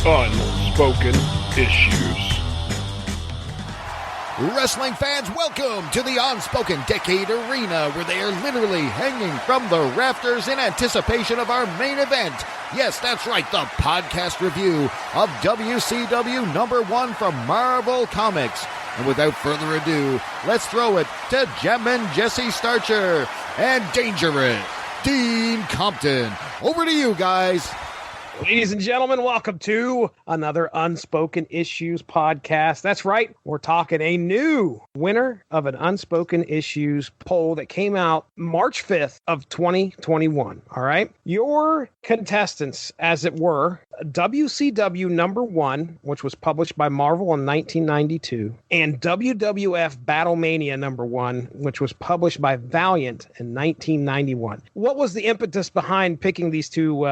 Unspoken Issues. Wrestling fans, welcome to the Unspoken Decade Arena, where they are literally hanging from the rafters in anticipation of our main event. Yes, that's right, the podcast review of WCW #1 from Marvel Comics. And without further ado, let's throw it to Gemmin Jesse Starcher and Dangerous Dean Compton. Over to you guys. Ladies and gentlemen, welcome to another Unspoken Issues podcast. That's right, we're talking a new winner of an Unspoken Issues poll that came out March 5th of 2021, all right? Your contestants, as it were, WCW #1, which was published by Marvel in 1992, and WWF Battlemania #1, which was published by Valiant in 1991. What was the impetus behind picking these two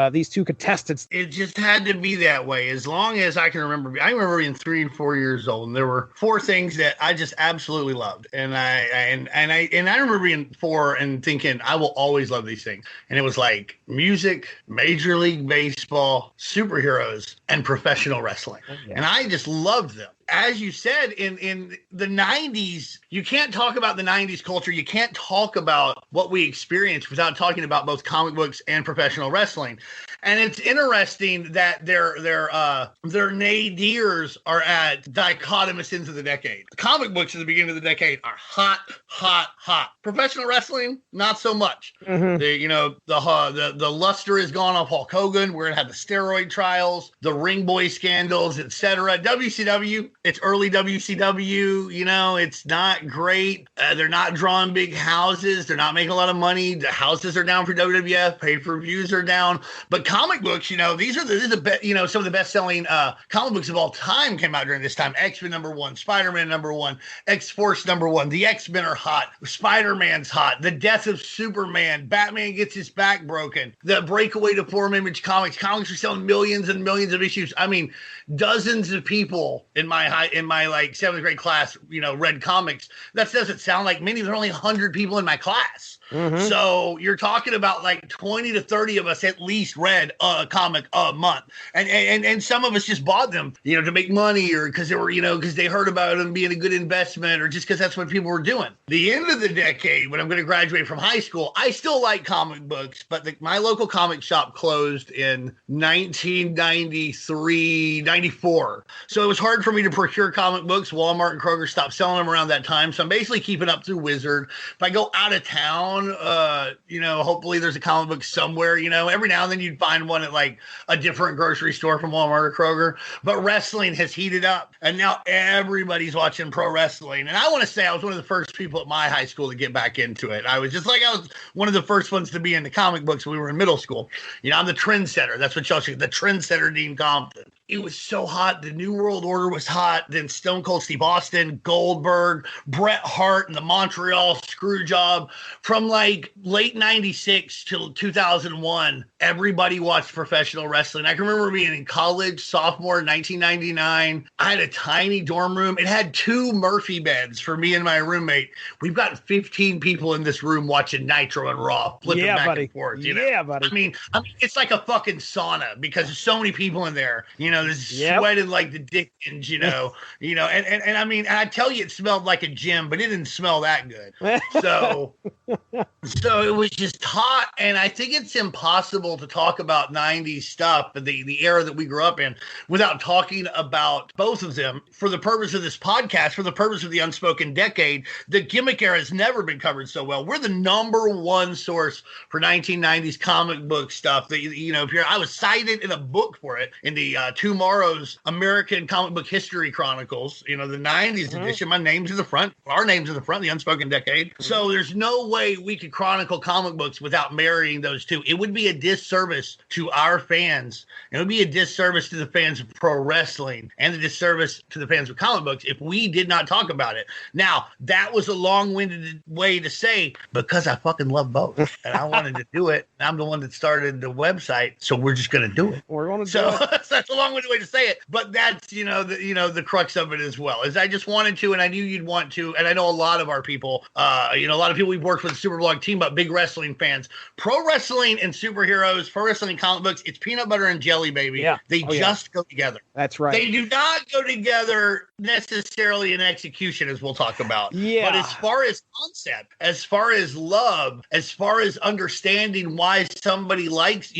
contestants? It just had to be that way. As long as I can remember, I remember being 3 and 4 years old, and there were 4 things that I just absolutely loved. And I remember being 4 and thinking, I will always love these things. And it was like music, Major League Baseball, superheroes, and professional wrestling. Yeah. And I just loved them. As you said, in the 90s, you can't talk about the 90s culture. You can't talk about what we experienced without talking about both comic books and professional wrestling. And it's interesting that their nadirs are at dichotomous ends of the decade. The comic books at the beginning of the decade are hot, hot, hot. Professional wrestling, not so much. Mm-hmm. The luster is gone off Hulk Hogan. We're gonna have the steroid trials, the Ring Boy scandals, etc. WCW. It's early WCW, it's not great. They're not drawing big houses. They're not making a lot of money. The houses are down for WWF. Pay-per-views are down. But comic books, some of the best-selling comic books of all time came out during this time. X-Men #1, Spider-Man #1, X-Force #1. The X-Men are hot. Spider-Man's hot. The death of Superman. Batman gets his back broken. The breakaway to Form Image Comics. Comics are selling millions and millions of issues. I mean, dozens of people in my 7th grade class, read comics. That doesn't sound like many. There are only 100 people in my class. Mm-hmm. So you're talking about like 20 to 30 of us at least read a comic a month. And some of us just bought them, to make money, or because they were, because they heard about them being a good investment, or just because that's what people were doing. The end of the decade, when I'm going to graduate from high school, I still like comic books, but my local comic shop closed in 1993, 94. So it was hard for me to procure comic books. Walmart and Kroger stopped selling them around that time. So I'm basically keeping up through Wizard. If I go out of town, hopefully there's a comic book somewhere, every now and then you'd find one at like a different grocery store from Walmart or Kroger. But wrestling has heated up, and now everybody's watching pro wrestling. And I want to say I was one of the first people at my high school to get back into it. I was one of the first ones to be into comic books when we were in middle school. I'm the trendsetter. That's what y'all should, the trendsetter Dean Compton. It was so hot. The New World Order was hot. Then Stone Cold Steve Austin, Goldberg, Bret Hart, and the Montreal Screwjob. From like late 96 till 2001, everybody watched professional wrestling. I can remember being in college, sophomore, 1999. I had a tiny dorm room. It had 2 Murphy beds for me and my roommate. We've got 15 people in this room watching Nitro and Raw, flipping back and forth. Yeah, buddy. I mean, it's like a fucking sauna because there's so many people in there. There's sweating like the Dickens, and I mean, I tell you, it smelled like a gym, but it didn't smell that good. So it was just hot, and I think it's impossible to talk about 90s stuff, the era that we grew up in, without talking about both of them. For the purpose of this podcast, for the purpose of the Unspoken Decade, the gimmick era has never been covered so well. We're the #1 source for 1990s comic book stuff. I was cited in a book for it in the Tomorrow's American Comic Book History Chronicles, the 90s edition. My name's in the front, our name's in the front, the Unspoken Decade. So there's no way we could chronicle comic books without marrying those two. It would be a disservice to our fans. It would be a disservice to the fans of pro wrestling and a disservice to the fans of comic books if we did not talk about it. Now, that was a long-winded way to say, because I fucking love both and I wanted to do it. I'm the one that started the website, so we're just going to do it. We're going to do it. That's a long long-winded way to say it, but that's, the crux of it as well. Is I just wanted to, and I knew you'd want to, and I know a lot of our people, a lot of people we've worked with the Superblog team, but big wrestling fans. Pro wrestling and superheroes, pro wrestling comic books, it's peanut butter and jelly, baby. Yeah. They just go together. That's right. They do not go together necessarily in execution, as we'll talk about. Yeah. But as far as concept, as far as love, as far as understanding why somebody likes,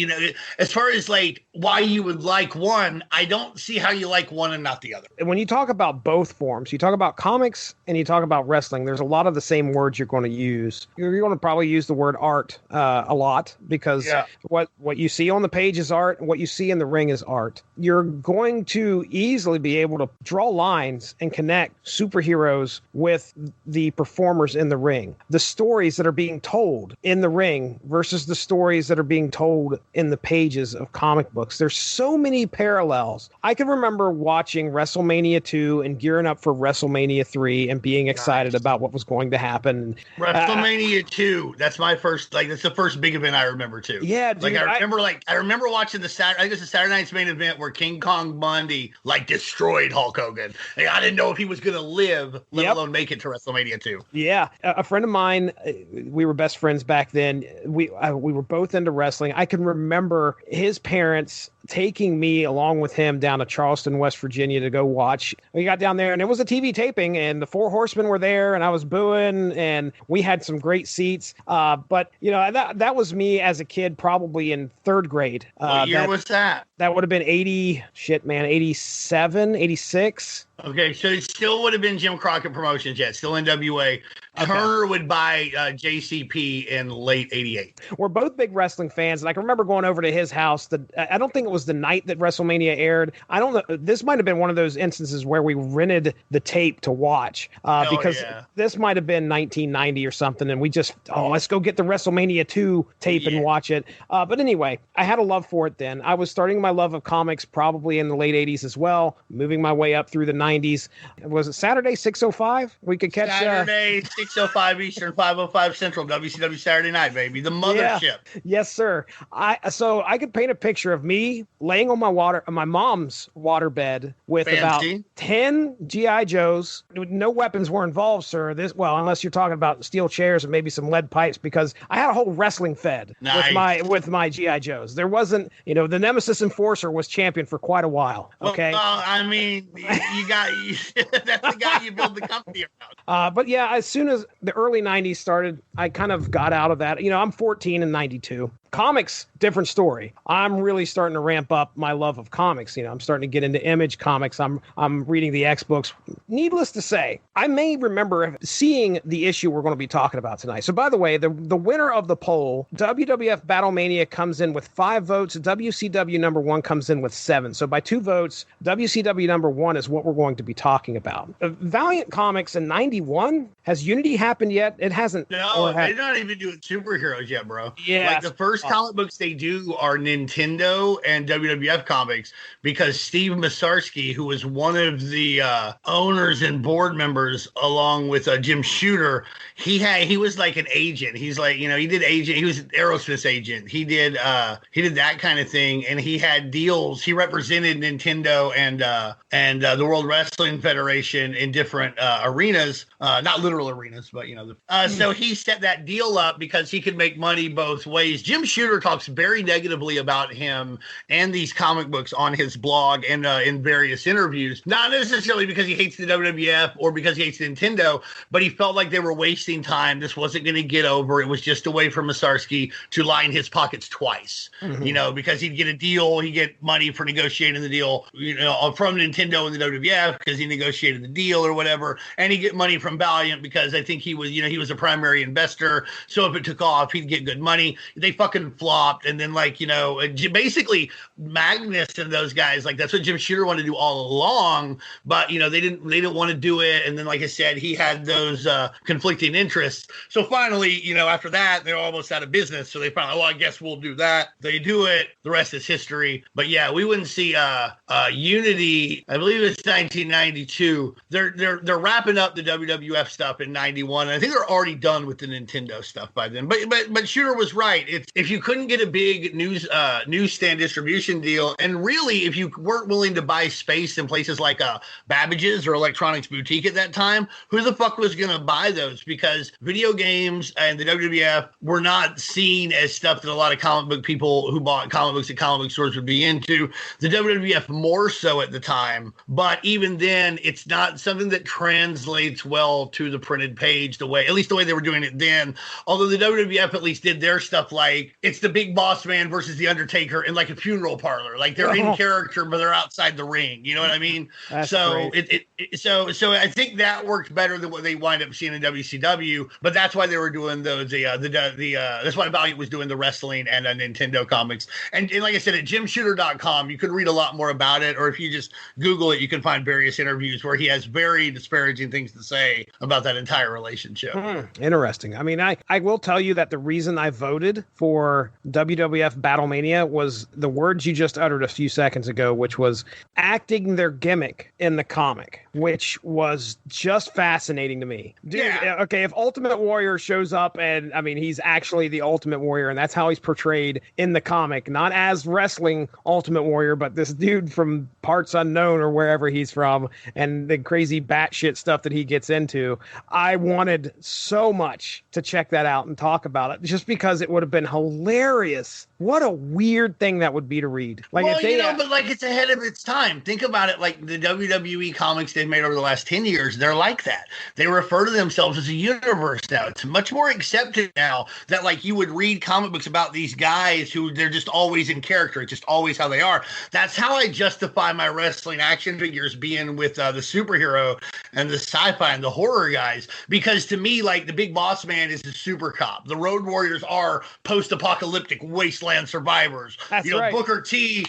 as far as like why you would like one, I don't see how you like one and not the other. When you talk about both forms, you talk about comics and you talk about wrestling, there's a lot of the same words you're going to use. You're going to probably use the word art a lot because what you see on the page is art and what you see in the ring is art. You're going to easily be able to draw lines and connect superheroes with the performers in the ring. The stories that are being told in the ring versus the stories that are being told in the pages of comic books. There's so many parallels. I can remember watching WrestleMania 2 and gearing up for WrestleMania 3 and being excited about what was going to happen. WrestleMania 2, that's my first, that's the first big event I remember too. Yeah, dude, I remember watching the Saturday night's main event where King Kong Bundy destroyed Hulk Hogan. I didn't know if he was going to live, let alone make it to WrestleMania 2. Yeah, a friend of mine, we were best friends back then. We were both into wrestling. I can remember his parents taking me along with him down to Charleston, West Virginia to go watch. We got down there and it was a TV taping and the Four Horsemen were there and I was booing and we had some great seats. But that was me as a kid, probably in third grade. What year was that? That would have been 87, 86. Okay, so it still would have been Jim Crockett Promotions yet, still NWA. Okay. Turner would buy JCP in late 88. We're both big wrestling fans, and I can remember going over to his house. I don't think it was the night that WrestleMania aired. I don't know. This might have been one of those instances where we rented the tape to watch because this might have been 1990 or something, and we just, let's go get the WrestleMania 2 tape and watch it. But anyway, I had a love for it then. I was starting my love of comics probably in the late 80s as well, moving my way up through the 90s. Was it Saturday, 6:05? We could catch Saturday, 6:05 Eastern, 5:05 Central, WCW Saturday Night, baby. The mothership. Yeah. Yes, sir. So I could paint a picture of me laying on my mom's waterbed with about 10 G.I. Joes. No weapons were involved, sir. Unless you're talking about steel chairs and maybe some lead pipes, because I had a whole wrestling fed with my G.I. Joes. There wasn't, the Nemesis Enforcer was champion for quite a while. Okay. Well, I mean, that's the guy you build the company around. But yeah, as soon as the early 90s started, I kind of got out of that. I'm 14 in 92. Comics, different story. I'm really starting to ramp up my love of comics. I'm starting to get into Image Comics. I'm reading the X books. Needless to say, I may remember seeing the issue we're going to be talking about tonight. So by the way, the winner of the poll, WWF Battlemania, comes in with 5 votes. WCW number 1 comes in with 7. So by 2 votes, WCW number 1 is what we're going to be talking about. Valiant Comics in 91. Has Unity happened yet? It hasn't. No, they're not even doing superheroes yet, bro. Yeah. The first comic books they do are Nintendo and WWF comics, because Steve Masarsky, who was one of the owners and board members along with Jim Shooter, he was like an agent. He's like, he did agent. He was Aerosmith's agent. He did that kind of thing, and he had deals. He represented Nintendo and the World Wrestling Federation in different arenas, not literal arenas, but so he set that deal up because he could make money both ways. Jim Shooter talks very negatively about him and these comic books on his blog and in various interviews, not necessarily because he hates the WWF or because he hates Nintendo, but he felt like they were wasting time. This wasn't going to get over. It was just a way for Masarsky to line his pockets twice, because he'd get a deal, he'd get money for negotiating the deal, from Nintendo and the WWF because he negotiated the deal or whatever, and he'd get money from Valiant because I think he was, he was a primary investor. So if it took off, he'd get good money. They fucking flopped, and then basically Magnus and those guys, that's what Jim Shooter wanted to do all along, but they didn't want to do it. And then, like I said, he had those conflicting interests. So finally, after that, they're almost out of business. So they finally, I guess we'll do that. They do it. The rest is history. But yeah, we wouldn't see Unity. I believe it's 1992. They're wrapping up the WWF stuff in 91. I think they're already done with the Nintendo stuff by then. But Shooter was right. It's if you couldn't get a big newsstand distribution deal, and really if you weren't willing to buy space in places like Babbage's or Electronics Boutique at that time, who the fuck was going to buy those? Because video games and the WWF were not seen as stuff that a lot of comic book people who bought comic books at comic book stores would be into. The WWF more so at the time, but even then, it's not something that translates well to the printed page at least the way they were doing it then. Although the WWF at least did their stuff like it's the Big Boss Man versus the Undertaker in like a funeral parlor, like they're in character but they're outside the ring. You know what I mean? So so I think that worked better than what they wind up seeing in WCW. But that's why they were doing those. That's why Valiant was doing the wrestling and Nintendo comics. And like I said, at JimShooter.com, you could read a lot more about it, or if you just Google it, you can find various interviews where he has very disparaging things to say about that entire relationship. Interesting. I mean, I will tell you that the reason I voted for WWF Battlemania was the words you just uttered a few seconds ago, which was acting their gimmick in the comic, which was just fascinating to me. Dude, okay, if Ultimate Warrior shows up and, I mean, he's actually the Ultimate Warrior, and that's how he's portrayed in the comic, not as wrestling Ultimate Warrior, but this dude from parts unknown or wherever he's from, and the crazy batshit stuff that he gets into. I wanted so much to check that out and talk about it, just because it would have been hilarious. What a weird thing that would be to read. Like, well, but like it's ahead of its time. Think about it. Like the WWE comics they've made over the last 10 years, they're like that. They refer to themselves as a universe now. It's much more accepted now that like you would read comic books about these guys who they're just always in character. It's just always how they are. That's how I justify my wrestling action figures being with the superhero and the sci-fi and the horror guys. Because to me, like the Big Boss Man is the super cop. The Road Warriors are post-apocalyptic wasteland survivors. That's right. Booker T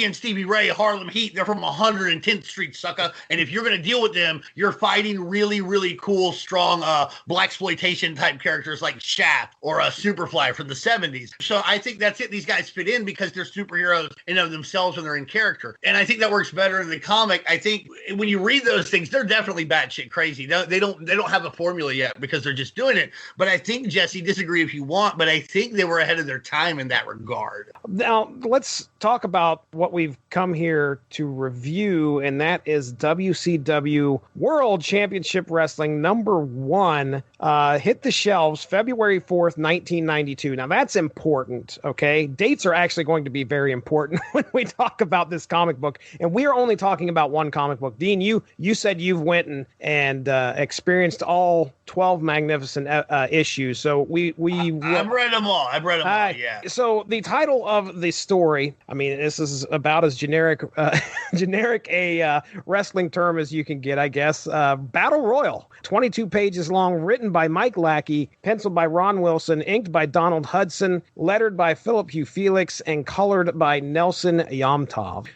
and Stevie Ray, Harlem Heat, they're from 110th Street, sucker. And if you're going to deal with them, you're fighting really, really cool, strong blaxploitation type characters like Shaft or Superfly from the 70s. So I think that's it. These guys fit in because they're superheroes in of themselves when they're in character. And I think that works better in the comic. I think when you read those things, they're definitely batshit crazy. They don't have a formula yet because they're just doing it. But I think, Jesse, disagree if you want, but I think they were ahead of their time in that regard. Now, let's talk about what we've come here to review, and that is WCW World Championship Wrestling #1. Hit the shelves February 4th, 1992. Now, that's important, okay? Dates are actually going to be very important when we talk about this comic book, and we are only talking about one comic book. Dean, you said you've went and experienced all 12 magnificent issues, so I've read them all. Yeah. So the title of the story, I mean, this is about as generic a wrestling term as you can get, I guess. Battle Royal, 22 pages long, written by Mike Lackey, penciled by Ron Wilson, inked by Donald Hudson, lettered by Philip Hugh Felix, and colored by Nelson Yomtov.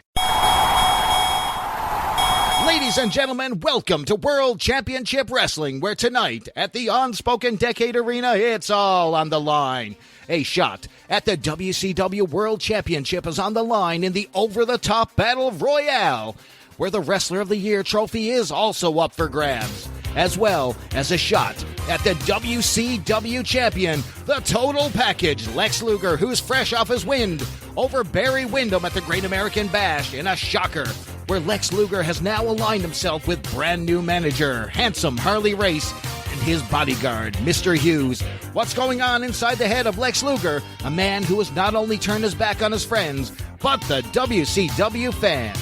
Ladies and gentlemen, welcome to World Championship Wrestling, where tonight at the Unspoken Decade Arena, it's all on the line. A shot at the WCW World Championship is on the line in the over-the-top Battle Royale, where the Wrestler of the Year trophy is also up for grabs, as well as a shot at the WCW Champion, the Total Package, Lex Luger, who's fresh off his win over Barry Windham at the Great American Bash in a shocker, where Lex Luger has now aligned himself with brand new manager, handsome Harley Race, and his bodyguard, Mr. Hughes. What's going on inside the head of Lex Luger, a man who has not only turned his back on his friends, but the WCW fan?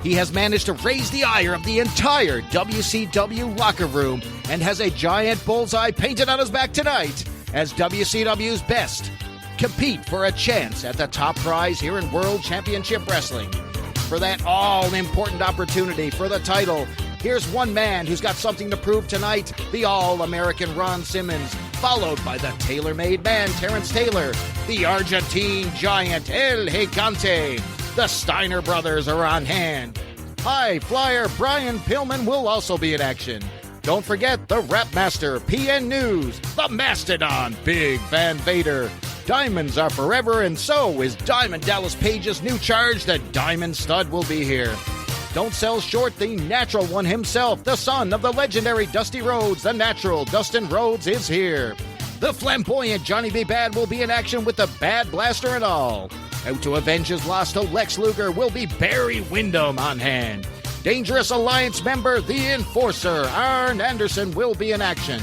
He has managed to raise the ire of the entire WCW locker room and has a giant bullseye painted on his back tonight as WCW's best. Compete for a chance at the top prize here in World Championship Wrestling. For that all-important opportunity for the title, here's one man who's got something to prove tonight, the All-American Ron Simmons, followed by the tailor-made man, Terrence Taylor, the Argentine giant, El Gigante. The Steiner brothers are on hand. High flyer Brian Pillman will also be in action. Don't forget the Rap Master, PN News, the Mastodon, Big Van Vader. Diamonds are forever, and so is Diamond Dallas Page's new charge, the Diamond Stud, will be here. Don't sell short the natural one himself, the son of the legendary Dusty Rhodes, the natural Dustin Rhodes, is here. The flamboyant Johnny B. Bad will be in action with the Bad Blaster and all. Out to avenge his loss to Lex Luger will be Barry Windham on hand. Dangerous Alliance member, the Enforcer, Arn Anderson, will be in action.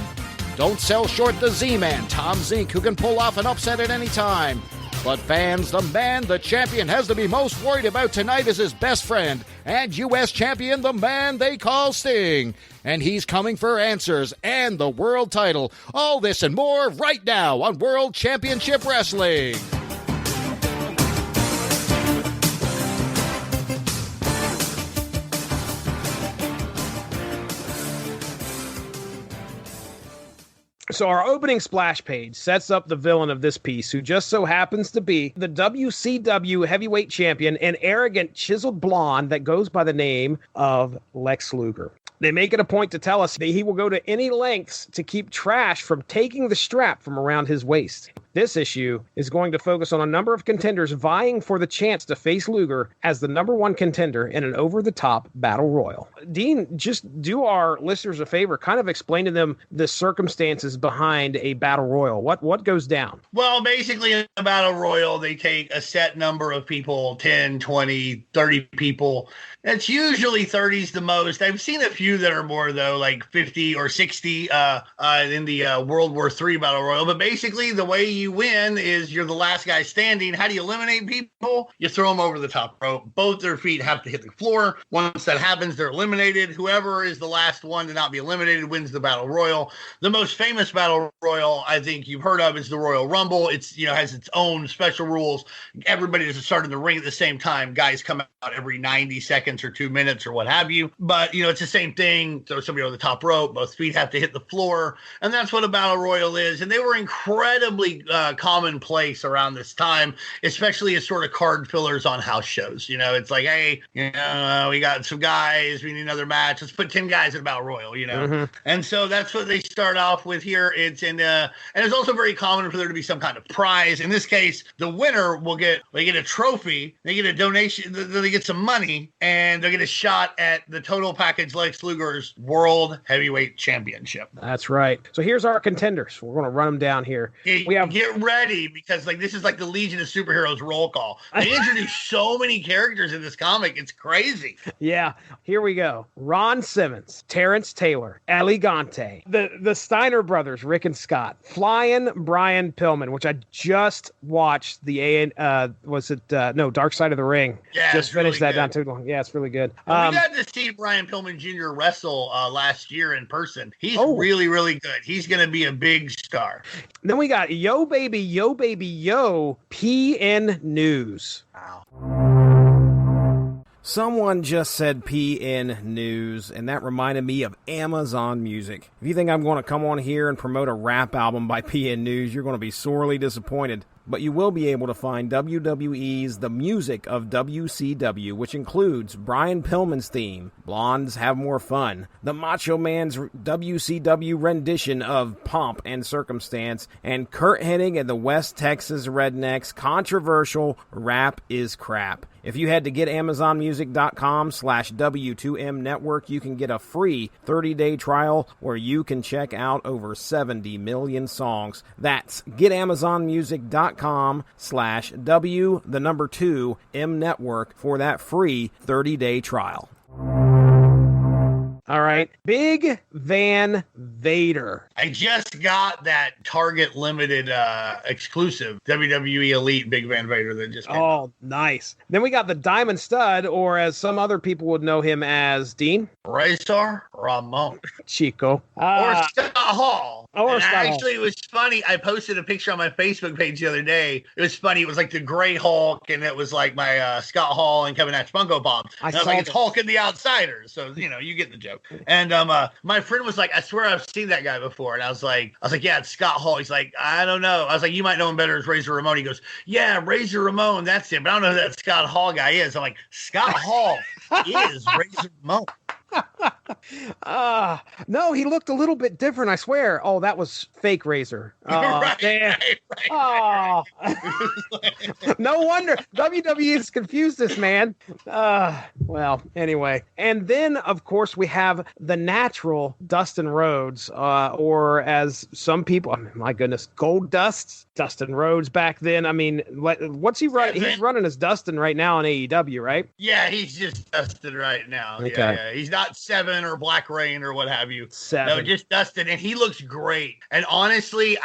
Don't sell short the Z-Man, Tom Zink, who can pull off an upset at any time. But fans, the man the champion has to be most worried about tonight is his best friend and U.S. champion, the man they call Sting. And he's coming for answers and the world title. All this and more right now on World Championship Wrestling. So our opening splash page sets up the villain of this piece, who just so happens to be the WCW heavyweight champion, an arrogant, chiseled blonde that goes by the name of Lex Luger. They make it a point to tell us that he will go to any lengths to keep trash from taking the strap from around his waist. This issue is going to focus on a number of contenders vying for the chance to face Luger as the number one contender in an over-the-top battle royal. Dean, just do our listeners a favor, kind of explain to them the circumstances behind a battle royal. What goes down? Well, basically in a battle royal, they take a set number of people, 10, 20, 30 people. It's usually 30's the most. I've seen a few that are more, though, like 50 or 60 in the World War III Battle Royal. But basically, the way you win is you're the last guy standing. How do you eliminate people? You throw them over the top rope. Both their feet have to hit the floor. Once that happens, they're eliminated. Whoever is the last one to not be eliminated wins the Battle Royal. The most famous Battle Royal I think you've heard of is the Royal Rumble. It's, has its own special rules. Everybody doesn't start in the ring at the same time. Guys come out every 90 seconds or 2 minutes or what have you. But, it's the same thing. Throw somebody over the top rope. Both feet have to hit the floor. And that's what a battle royal is. And they were incredibly commonplace around this time, especially as sort of card fillers on house shows. It's like, hey, we got some guys. We need another match. Let's put 10 guys in a battle royal, Mm-hmm. And so that's what they start off with here. And it's also very common for there to be some kind of prize. In this case, the winner they get a trophy. They get a donation. They get some money. And they'll get a shot at the total package Lex Luger's World Heavyweight Championship. That's right. So here's our contenders. We're going to run them down here. Get ready, because this is like the Legion of Superheroes roll call. They introduce so many characters in this comic. It's crazy. Yeah. Here we go. Ron Simmons, Terrence Taylor, Elegante, the Steiner brothers, Rick and Scott, Flying Brian Pillman, which I just watched Dark Side of the Ring. Yeah, just finished really that not too long. Yeah, it's really good. We got to see Brian Pillman Jr. wrestle last year in person. He's really, really good. He's going to be a big star. Then we got Yo Baby, PN News. Wow. Someone just said PN News, and that reminded me of Amazon Music. If you think I'm going to come on here and promote a rap album by PN News, you're going to be sorely disappointed. But you will be able to find WWE's The Music of WCW, which includes Brian Pillman's theme, Blondes Have More Fun, the Macho Man's WCW rendition of Pomp and Circumstance, and Kurt Hennig and the West Texas Rednecks' controversial Rap is Crap. If you head to getamazonmusic.com/W2M network, you can get a free 30-day trial where you can check out over 70 million songs. That's getamazonmusic.com/W2M network for that free 30-day trial. All right. Big Van Vader. I just got that Target Limited exclusive WWE Elite Big Van Vader that just came out. Nice. Then we got the Diamond Stud, or as some other people would know him as, Dean? Razor Ramon. Chico. Or Scott Hall. Actually, it was funny. I posted a picture on my Facebook page the other day. It was funny. It was like the Gray Hulk, and it was like my Scott Hall and Kevin Nash Funko Pop. I was like, it's Hulk and the Outsiders. So, you get the joke. And my friend was like, I swear I've seen that guy before. And I was like, yeah, it's Scott Hall. He's like, I don't know. I was like, you might know him better as Razor Ramon. He goes, yeah, Razor Ramon, that's him. But I don't know who that Scott Hall guy is. I'm like, Scott Hall is Razor Ramon. No, he looked a little bit different, I swear. Oh, that was fake Razor. Right. Oh, no wonder WWE has confused this man. Well, anyway. And then, of course, we have the natural Dustin Rhodes, or as some people, my goodness, Gold Dust, Dustin Rhodes back then. I mean, what's he running? He's running as Dustin right now on AEW, right? Yeah, he's just Dustin right now. Okay. Yeah. He's not Seven or Black Rain or what have you. Seven. No, just Dustin, and he looks great. And honestly,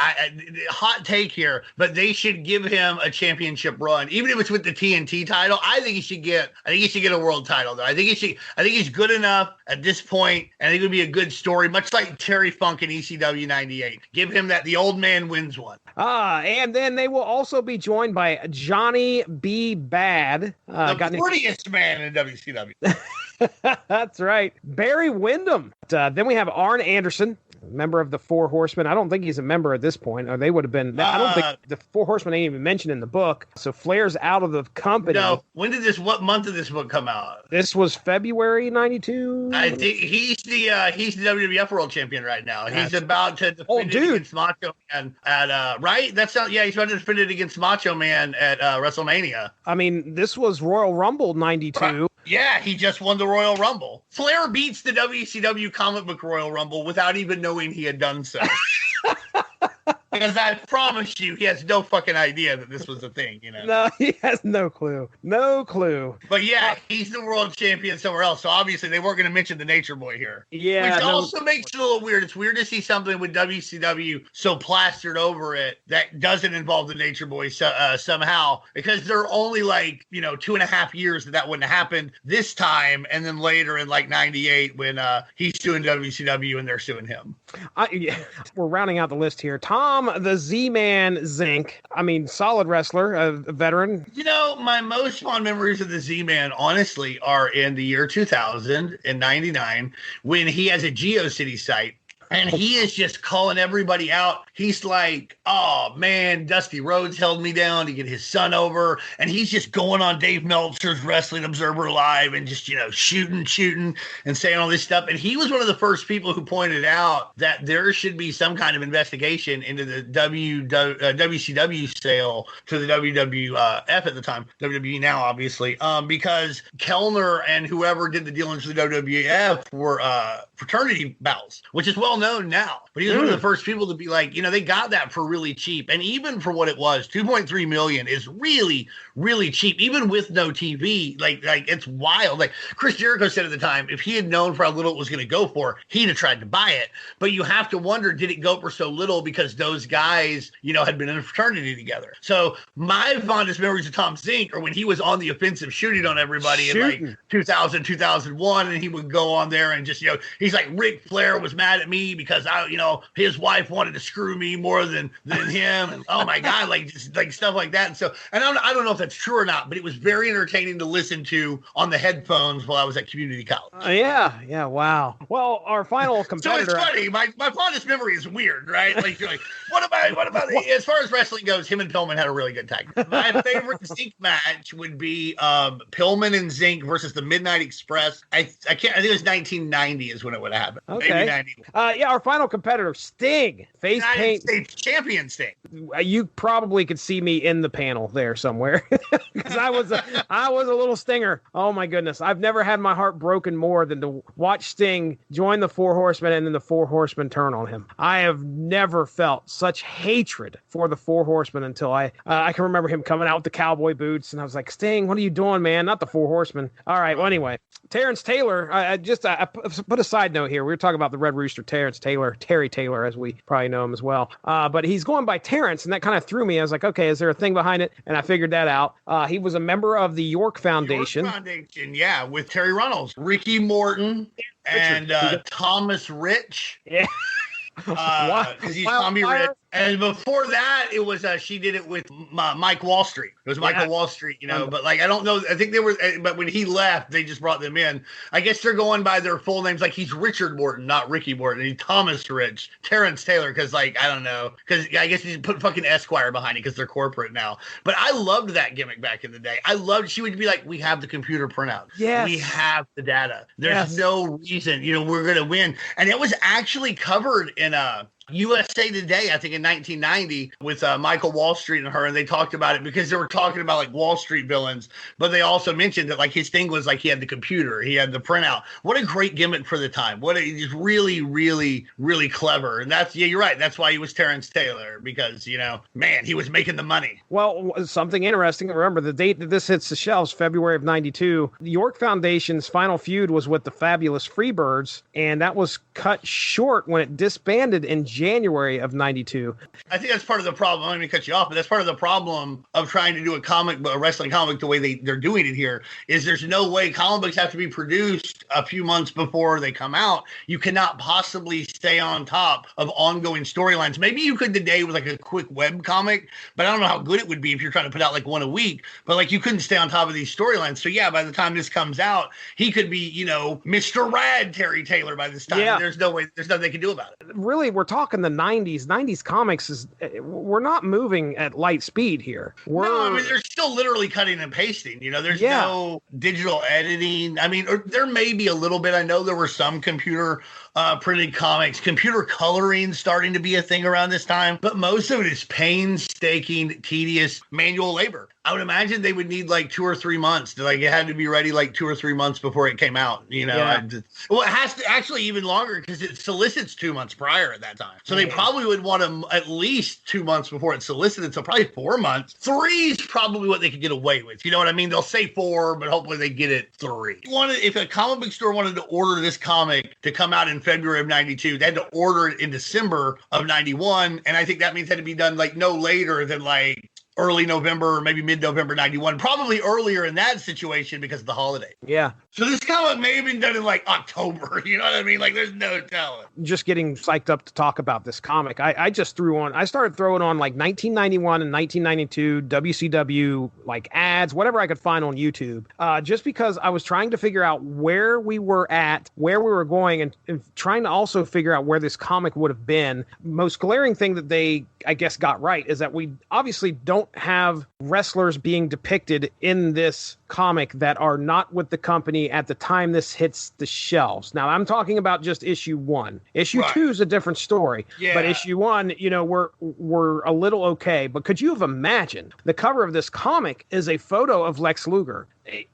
hot take here, but they should give him a championship run, even if it's with the TNT title. I think he should get a world title, though. I think he's good enough at this point, and I think it would be a good story, much like Terry Funk in ECW '98. Give him that. The old man wins one. And then they will also be joined by Johnny B. Bad. The prettiest man in WCW. That's right. Barry Windham. Then we have Arn Anderson, member of the Four Horsemen. I don't think he's a member at this point, or they would have been. I don't think the Four Horsemen ain't even mentioned in the book. So Flair's out of the company. No. What month did this book come out? This was February '92. I think he's the WWF World Champion right now. He's about to defend it against Macho Man at right. That's not. Yeah, he's about to defend it against Macho Man at WrestleMania. I mean, this was Royal Rumble '92. Yeah, he just won the Royal Rumble. Flair beats the WCW comic book Royal Rumble without even knowing he had done so. Because I promise you, he has no fucking idea that this was a thing, you know? No, he has no clue. No clue. But yeah, he's the world champion somewhere else. So obviously they weren't going to mention the Nature Boy here. Yeah. Which also makes it a little weird. It's weird to see something with WCW so plastered over it that doesn't involve the Nature Boy somehow. Because there are only 2.5 years that wouldn't have happened this time. And then later in '98 when he's suing WCW and they're suing him. We're rounding out the list here. Tom the Z-Man Zink. I mean, solid wrestler, a veteran. My most fond memories of the Z-Man, honestly, are in the year 2000 and '99 when he has a GeoCity site. And he is just calling everybody out. He's like, oh, man, Dusty Rhodes held me down to get his son over. And he's just going on Dave Meltzer's Wrestling Observer Live and just, shooting and saying all this stuff. And he was one of the first people who pointed out that there should be some kind of investigation into the WCW sale to the WWF at the time, WWE now, obviously, because Kellner and whoever did the dealings with the WWF were fraternity bouts, which is well known now. But he was one of the first people to be like, they got that for really cheap. And even for what it was, $2.3 million is really, really cheap, even with no TV. Like it's wild. Like Chris Jericho said at the time, if he had known for how little it was going to go for, he'd have tried to buy it. But you have to wonder, did it go for so little because those guys, had been in a fraternity together? So my fondest memories of Tom Zink are when he was on the offensive shooting on everybody in 2000, 2001. And he would go on there and just, he's like, Ric Flair was mad at me because his wife wanted to screw me more than him. And oh my God, just stuff like that. And so, and I don't know if that's true or not, but it was very entertaining to listen to on the headphones while I was at community college. Yeah. Wow. Well, our final competitor. So it's funny. My fondest memory is weird, right? Like you're like, what about as far as wrestling goes, him and Pillman had a really good tag. My favorite Zink match would be Pillman and Zink versus the Midnight Express. I think it was 1990 is when it would have happened. Okay. Maybe 90. Our final competitor, Sting, face United paint. States champion Sting. You probably could see me in the panel there somewhere because I was a little stinger. Oh my goodness, I've never had my heart broken more than to watch Sting join the Four Horsemen and then the Four Horsemen turn on him. I have never felt such hatred for the Four Horsemen until I can remember him coming out with the cowboy boots, and I was like, Sting, what are you doing, man? Not the Four Horsemen. All right. Well, anyway, Terrence Taylor. I put a side note here. We were talking about the Red Rooster, Terry Taylor, as we probably know him as well. But he's going by Terrence, and that kind of threw me. I was like, okay, is there a thing behind it? And I figured that out. He was a member of the York Foundation. Yeah, with Terry Runnels, Ricky Morton, and Thomas Rich. Yeah. Because he's Tommy Rich. And before that, it was she did it with Mike Wall Street. It was Michael Wall Street, but like I don't know. I think they were, but when he left, they just brought them in. I guess they're going by their full names. Like he's Richard Morton, not Ricky Morton. He's Thomas Rich, Terrence Taylor, because like I don't know, because I guess he put fucking Esquire behind it because they're corporate now. But I loved that gimmick back in the day. I loved. She would be like, "We have the computer printout. Yes. We have the data. There's no reason, we're gonna win." And it was actually covered in USA Today, I think in 1990 with Michael Wall Street and her, and they talked about it because they were talking about like Wall Street villains, but they also mentioned that like his thing was like he had the computer, he had the printout. What a great gimmick for the time. He's really, really, really clever. And that's, you're right. That's why he was Terrence Taylor, because, man, he was making the money. Well, something interesting. Remember the date that this hits the shelves, February of 92. The York Foundation's final feud was with the Fabulous Freebirds, and that was cut short when it disbanded in January of 92. I think that's part of the problem. I'm going to cut you off, but that's part of the problem of trying to do a wrestling comic the way they're doing it here is there's no way. Comic books have to be produced a few months before they come out. You cannot possibly stay on top of ongoing storylines. Maybe you could today with like a quick web comic, but I don't know how good it would be if you're trying to put out like one a week, but like you couldn't stay on top of these storylines. So yeah, by the time this comes out, he could be, Mr. Rad Terry Taylor by this time. Yeah. There's nothing they can do about it. Really, we're talking the 90s. 90s comics we're not moving at light speed here. No, I mean, they're still literally cutting and pasting. There's no digital editing. I mean, there may be a little bit. I know there were some computer printed comics, computer coloring starting to be a thing around this time, but most of it is painstaking, tedious manual labor. I would imagine they would need like 2 or 3 months. It had to be ready like 2 or 3 months before it came out. It has to actually even longer because it solicits 2 months prior at that time. So they probably would want to at least 2 months before it's solicited. So probably 4 months. 3 is probably what they could get away with. You know what I mean? They'll say 4, but hopefully they get it 3. If a comic book store wanted to order this comic to come out in February of 92, they had to order it in December of 91. And I think that means it had to be done like no later than like early November or maybe mid-November 91, probably earlier in that situation because of the holiday. Yeah. So this comic may have been done in like October, you know what I mean? Like there's no telling. Just getting psyched up to talk about this comic. I started throwing on like 1991 and 1992 WCW like ads, whatever I could find on YouTube, just because I was trying to figure out where we were at, where we were going, and trying to also figure out where this comic would have been. Most glaring thing that they, I guess, got right is that we obviously don't have wrestlers being depicted in this comic that are not with the company at the time this hits the shelves. Now, I'm talking about just issue 1. Issue 2 is a different story. Yeah. But issue 1, we're a little okay. But could you have imagined the cover of this comic is a photo of Lex Luger?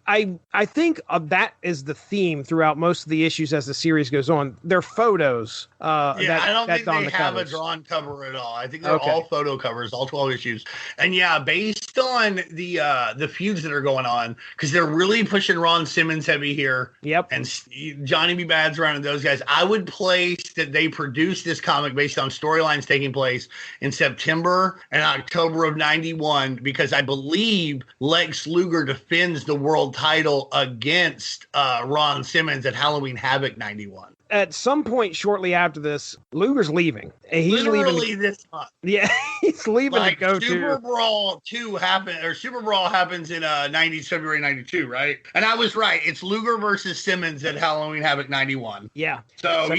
I think that is the theme throughout most of the issues as the series goes on. They're photos. I don't think they have a drawn cover at all. I think they're all photo covers, all 12 issues. And yeah, based on the feuds that are going on, because they're really pushing Ron Simmons heavy here. Yep. And Johnny B. Bad's around and those guys. I would place that they produced this comic based on storylines taking place in September and October of 91, because I believe Lex Luger defends the world title against Ron Simmons at Halloween Havoc 91. At some point shortly after this, Luger's leaving. He's literally leaving this month. Yeah, he's leaving like to go Super to Brawl 2 Super Brawl happens in February 92, right? And I was right. It's Luger versus Simmons at Halloween Havoc 91. Yeah. So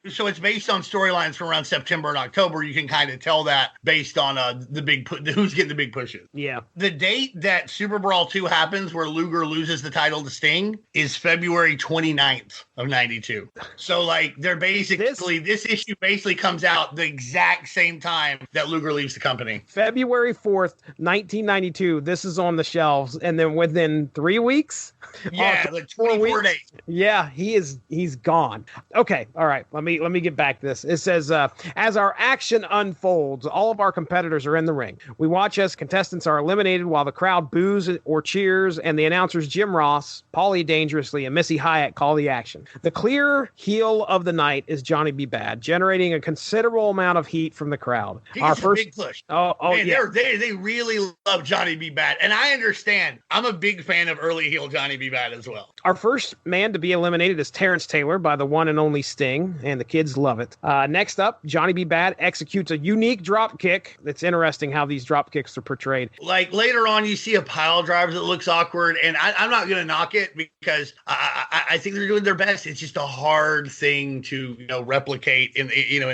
so it's based on storylines from around September and October. You can kind of tell that based on who's getting the big pushes. Yeah. The date that Super Brawl 2 happens where Luger loses the title to Sting is February 29th of 92. So like they're basically this issue basically comes out the exact same time that Luger leaves the company. February 4th, 1992. This is on the shelves, and then within 3 weeks, like 24 days. Yeah, he's gone. Okay, all right. Let me get back to this. It says, as our action unfolds, all of our competitors are in the ring. We watch as contestants are eliminated while the crowd boos or cheers, and the announcers Jim Ross, Paulie Dangerously, and Missy Hyatt call the action. The clear heel of the night is Johnny B. Bad, generating a considerable amount of heat from the crowd. He gets a big push. Man, yeah. They really love Johnny B. Bad. And I understand. I'm a big fan of early heel Johnny B. Bad as well. Our first man to be eliminated is Terrence Taylor by the one and only Sting, and the kids love it. Next up, Johnny B. Bad executes a unique drop kick. It's interesting how these drop kicks are portrayed. Like later on, you see a pile driver that looks awkward, and I'm not going to knock it because I think they're doing their best. It's just a hard thing to replicate in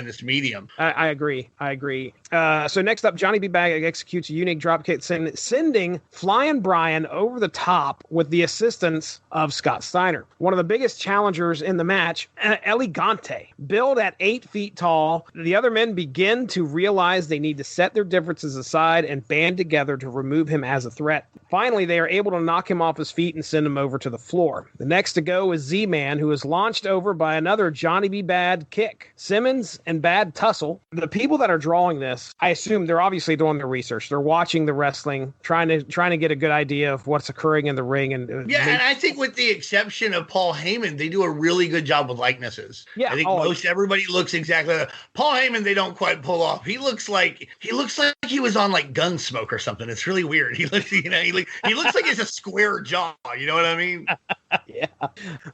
this medium. I agree. So next up, Johnny B. Bad executes a unique drop kick, sending Flying Brian over the top with the assistance of Scott Steiner. One of the biggest challengers in the match, Elegante, billed at 8 feet tall. The other men begin to realize they need to set their differences aside and band together to remove him as a threat. Finally, they are able to knock him off his feet and send him over to the floor. The next to go is Z-Man, who is launched over by another Johnny B. Bad kick. Simmons and Bad tussle. The people that are drawing this, I assume they're obviously doing their research. They're watching the wrestling, trying to get a good idea of what's occurring in the ring. And and I think with the exception of Paul Heyman, they do a really good job with likenesses. Yeah, I think everybody looks exactly like that. Paul Heyman, they don't quite pull off. He looks like he was on like Gunsmoke or something. It's really weird. He looks like he's a square jaw. You know what I mean? Yeah.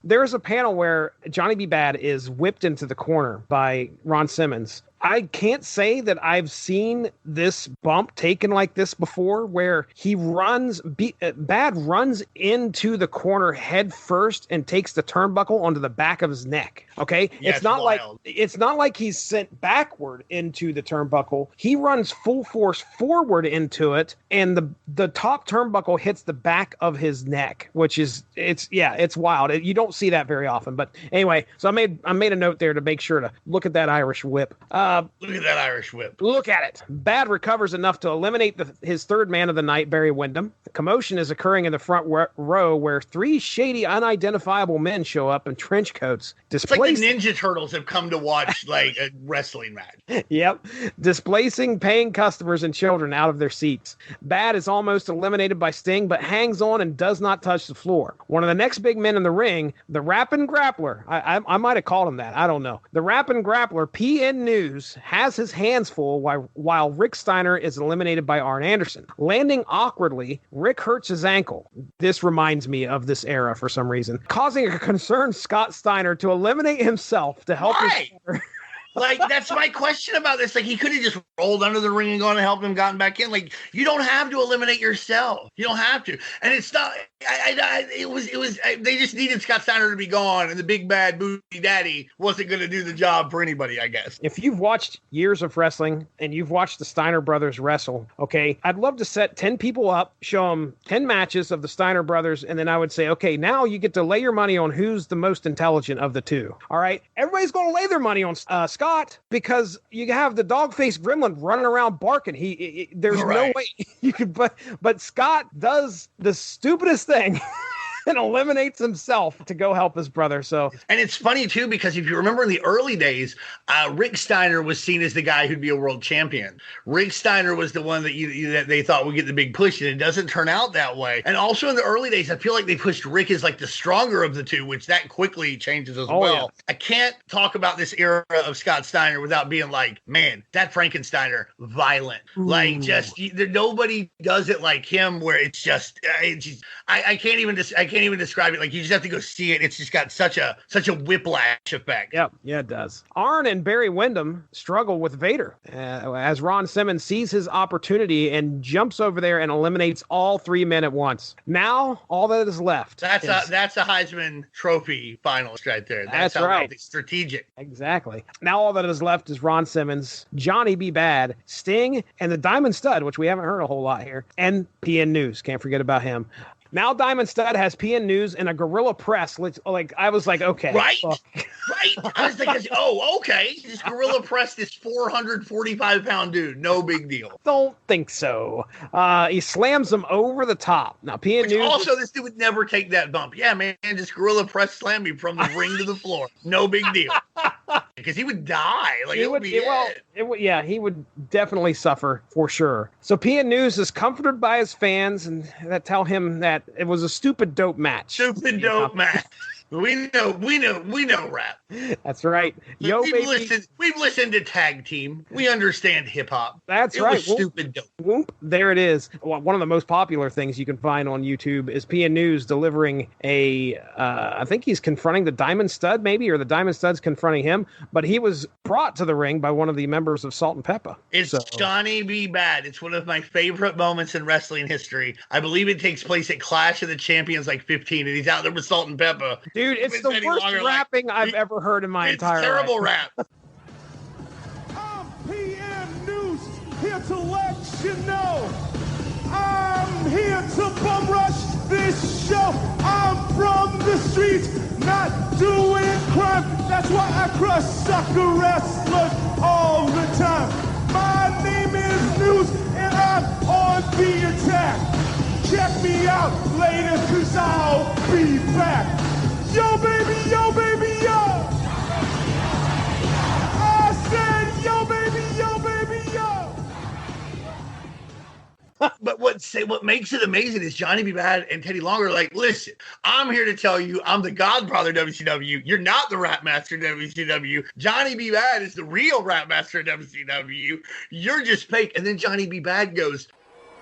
There's a panel where Johnny B. Bad is whipped into the corner by Ron Simmons. I can't say that I've seen this bump taken like this before, where he Bad runs into the corner head first and takes the turnbuckle onto the back of his neck. Okay, yeah, it's not like he's sent backward into the turnbuckle. He runs full force forward into it, and the top turnbuckle hits the back of his neck, which is it's wild. You don't see that very often. But anyway, so I made a note there to make sure to look at that Irish whip. Look at that Irish whip. Look at it. Bad recovers enough to eliminate his third man of the night, Barry Windham. The commotion is occurring in the front row where 3 shady, unidentifiable men show up in trench coats. It's like the Ninja Turtles have come to watch like a wrestling match. Yep. Displacing paying customers and children out of their seats. Bad is almost eliminated by Sting, but hangs on and does not touch the floor. One of the next big men in the ring, the Rappin' Grappler. I might have called him that. I don't know. The Rappin' Grappler, PN News, has his hands full while Rick Steiner is eliminated by Arn Anderson. Landing awkwardly, Rick hurts his ankle. This reminds me of this era for some reason, causing a concerned Scott Steiner to eliminate himself to help his partner. Like, that's my question about this. Like, he could have just rolled under the ring and gone and helped him, gotten back in. Like, you don't have to eliminate yourself. You don't have to. And it's not. They just needed Scott Steiner to be gone, and the big bad booty daddy wasn't going to do the job for anybody, I guess. If you've watched years of wrestling and you've watched the Steiner brothers wrestle, okay, I'd love to set 10 people up, show them 10 matches of the Steiner brothers, and then I would say, okay, now you get to lay your money on who's the most intelligent of the two. All right, everybody's going to lay their money on Scott, because you have the dog-faced gremlin running around barking. There's no way you could. But Scott does the stupidest thing and eliminates himself to go help his brother. So, and it's funny too, because if you remember in the early days, Rick Steiner was seen as the guy who'd be a world champion. Rick Steiner was the one that they thought would get the big push, and it doesn't turn out that way. And also in the early days, I feel like they pushed Rick as like the stronger of the two, which that quickly changes as well. Yeah. I can't talk about this era of Scott Steiner without being like, man, that Frankensteiner, violent. Ooh. Like, just nobody does it like him, where it's just I can't even describe it. Like, you just have to go see it. It's just got such a whiplash effect. Yeah, it does. Arn and Barry Windham struggle with Vader as Ron Simmons sees his opportunity and jumps over there and eliminates all 3 men at once. Now, all that is left. That's a Heisman Trophy finalist right there. That's right. Strategic. Exactly. Now all that is left is Ron Simmons, Johnny B. Bad, Sting, and the Diamond Stud, which we haven't heard a whole lot here, and PN News. Can't forget about him. Now Diamond Stud has PN News and a gorilla press. Like, I was like, okay. Right? Right? I was thinking, okay. This gorilla press, this 445-pound dude. No big deal. Don't think so. He slams him over the top. Now, PN News... Also, this dude would never take that bump. Yeah, man, just gorilla press slam me from the ring to the floor. No big deal. Because he would die. Like, he would definitely suffer for sure. So PN News is comforted by his fans and that tell him that it was a stupid dope match. Stupid dope match. We know rap. That's right. Yo, we've listened to Tag Team. We understand hip hop. That's it right. Was stupid dope. Whoop, there it is. Well, one of the most popular things you can find on YouTube is PN News delivering I think he's confronting the Diamond Stud, maybe, or the Diamond Stud's confronting him, but he was brought to the ring by one of the members of Salt and Pepper. It's Johnny B. Bad. It's one of my favorite moments in wrestling history. I believe it takes place at Clash of the Champions 15, and he's out there with Salt and Pepper. Dude, it's the worst rapping I've ever heard in my entire life. It's terrible rap. I'm PN News, here to let you know. I'm here to bum rush this show. I'm from the streets, not doing crime. That's why I crush sucker wrestlers all the time. My name is News, and I'm on the attack. Check me out later, cause I'll be back. Yo, baby, yo, baby, yo! I said, yo, baby, yo, baby, yo! But what makes it amazing is Johnny B. Bad and Teddy Long are like, listen, I'm here to tell you I'm the godfather of WCW. You're not the rap master of WCW. Johnny B. Bad is the real rap master of WCW. You're just fake. And then Johnny B. Bad goes,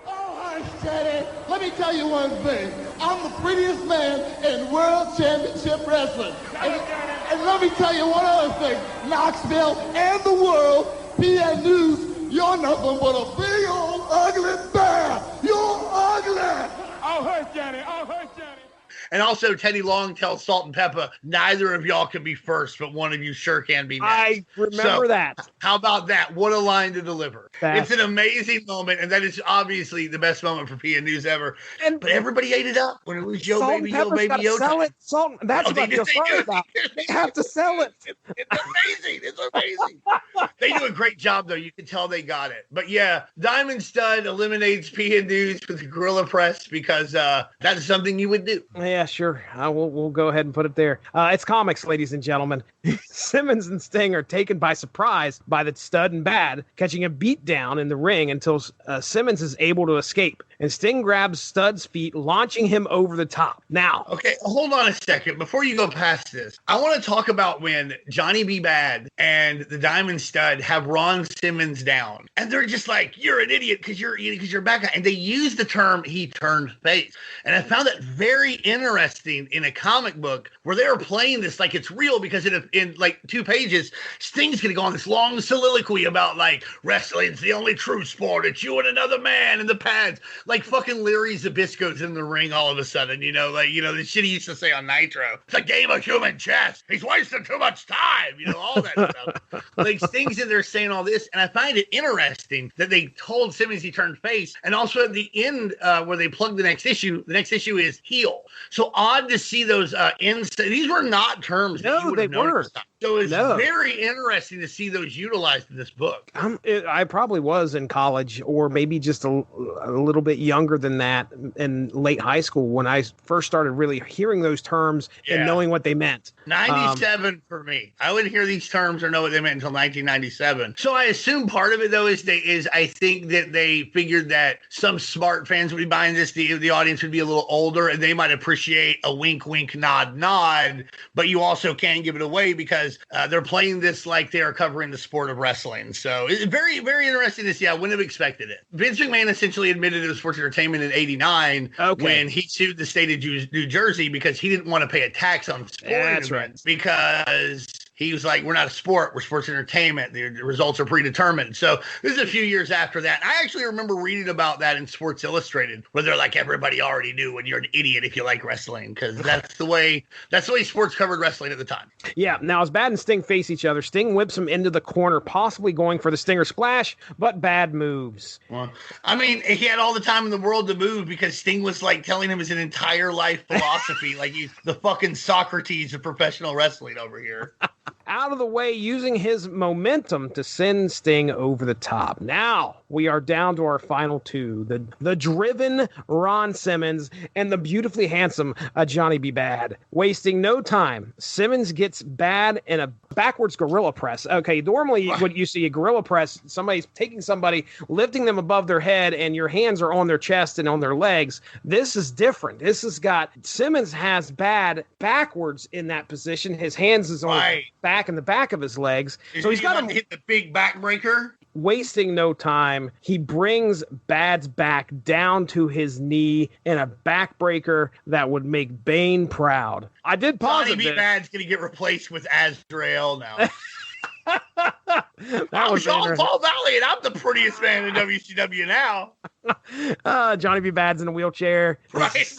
I said it. Let me tell you one thing. I'm the prettiest man in World Championship Wrestling. And let me tell you one other thing. Knoxville and the world, PN News, you're nothing but a big old ugly bear. You're ugly. I'll hurt Johnny. and also Teddy Long tells Salt and Pepper, neither of y'all can be first, but one of you sure can be next. I remember that. How about that? What a line to deliver. It's an amazing moment, and that is obviously the best moment for PN News ever. But everybody ate it up when it was Yo Baby, Yo Baby, Yo. Sell it. That's what you're sorry about. They have to sell it. It's amazing. It's amazing. They do a great job, though. You can tell they got it. But yeah, Diamond Stud eliminates PN News with the Gorilla Press because that's something you would do. Yeah, sure. We'll go ahead and put it there. It's comics, ladies and gentlemen. Simmons and Sting are taken by surprise by the Stud and Bad, catching a beat down in the ring until Simmons is able to escape. And Sting grabs Stud's feet, launching him over the top. Now, okay, hold on a second. Before you go past this, I want to talk about when Johnny B. Bad and the Diamond Stud have Ron Simmons down. And they're just like, you're an idiot because you're a bad guy. And they use the term he turned face. And I found that very interesting in a comic book where they were playing this like it's real, because in like 2 pages, Sting's going to go on this long soliloquy about like wrestling's the only true sport. It's you and another man in the pads. Like fucking Larry Zbyszko's in the ring all of a sudden, the shit he used to say on Nitro. It's a game of human chess. He's wasting too much time, all that stuff. Like Sting's in there saying all this, and I find it interesting that they told Simmons he turned face, and also at the end where they plug the next issue is heel. So odd to see those these were not terms. No, they were. So it's very interesting to see those utilized in this book. I probably was in college, or maybe just a little bit younger than that, in late high school, when I first started really hearing those terms and knowing what they meant. 97 for me. I wouldn't hear these terms or know what they meant until 1997. So I assume part of it, though, is I think that they figured that some smart fans would be buying this. The audience would be a little older, and they might appreciate a wink, wink, nod, nod. But you also can't give it away because they're playing this like they are covering the sport of wrestling. So it's very, very interesting to see. I wouldn't have expected it. Vince McMahon essentially admitted it was Sports Entertainment in '89 when he sued the state of New Jersey because he didn't want to pay a tax on sporting events because he was like, we're not a sport, we're sports entertainment. The results are predetermined. So this is a few years after that. I actually remember reading about that in Sports Illustrated, where they're like, everybody already knew when you're an idiot if you like wrestling, because that's the way sports covered wrestling at the time. Yeah. Now, as Bad and Sting face each other, Sting whips him into the corner, possibly going for the Stinger Splash, but Bad moves. Well, I mean, he had all the time in the world to move because Sting was like telling him his entire life philosophy, like he's the fucking Socrates of professional wrestling over here. out of the way, using his momentum to send Sting over the top. Now we are down to our final two, the driven Ron Simmons and the beautifully handsome Johnny B. Bad. Wasting no time, Simmons gets Bad in a backwards gorilla press. Okay, normally when you see a gorilla press, somebody's taking somebody, lifting them above their head, and your hands are on their chest and on their legs. This is different. This has got, Simmons has Bad backwards in that position. His hands is on his back and the back of his legs. So he's got him hit the big backbreaker. Wasting no time, he brings Bad's back down to his knee in a backbreaker that would make Bane proud. I did pause Johnny B. Bad's going to get replaced with Azrael now. I'm Sean Paul Valley, and I'm the prettiest man in WCW now. Johnny B. Bad's in a wheelchair. Right.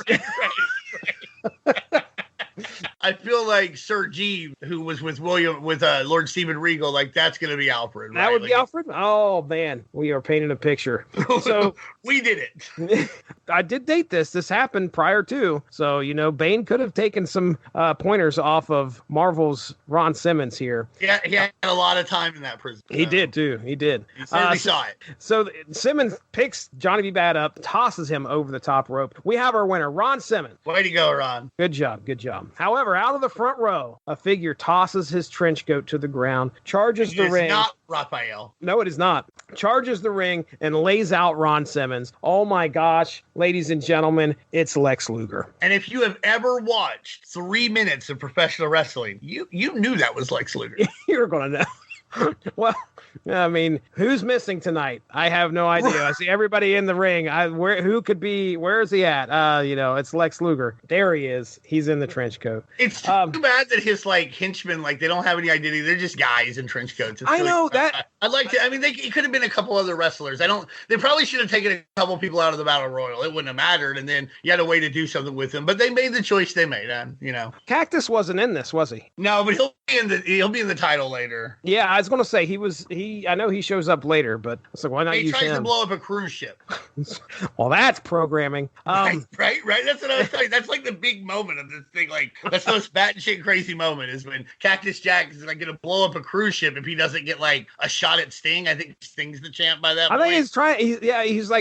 I feel like Sir G, who was with Lord Steven Regal, like that's going to be Alfred. That would be Alfred? Oh, man. We are painting a picture. So we did it. I did date this. This happened prior to. So, Bane could have taken some pointers off of Marvel's Ron Simmons here. Yeah, he had a lot of time in that prison. He did, too. He did. He certainly saw it. So Simmons picks Johnny B. Bad up, tosses him over the top rope. We have our winner, Ron Simmons. Way to go, Ron. Good job. Good job. However, out of the front row, a figure tosses his trench coat to the ground, charges the ring. It's not Raphael. No, it is not. Charges the ring and lays out Ron Simmons. Oh my gosh, ladies and gentlemen, it's Lex Luger. And if you have ever watched 3 minutes of professional wrestling, you knew that was Lex Luger. You're going to know. Well, I mean, who's missing tonight? I have no idea. I see everybody in the ring. Who could be? Where is he at? It's Lex Luger. There he is. He's in the trench coat. It's too bad that his henchmen, they don't have any identity. They're just guys in trench coats. I know that. I'd like to. I mean, it could have been a couple other wrestlers. They probably should have taken a couple people out of the Battle Royal. It wouldn't have mattered, and then you had a way to do something with them. But they made the choice they made. Cactus wasn't in this, was he? No, but he'll be in the title later. Yeah, I was going to say I know he shows up later, but it's like, why not use him? He tries to blow up a cruise ship. Well, that's programming. Right. That's what I was telling you. That's the big moment of this thing. That's the most batshit crazy moment is when Cactus Jack is going to blow up a cruise ship if he doesn't get a shot at Sting. I think Sting's the champ by that point. I think he's trying. He's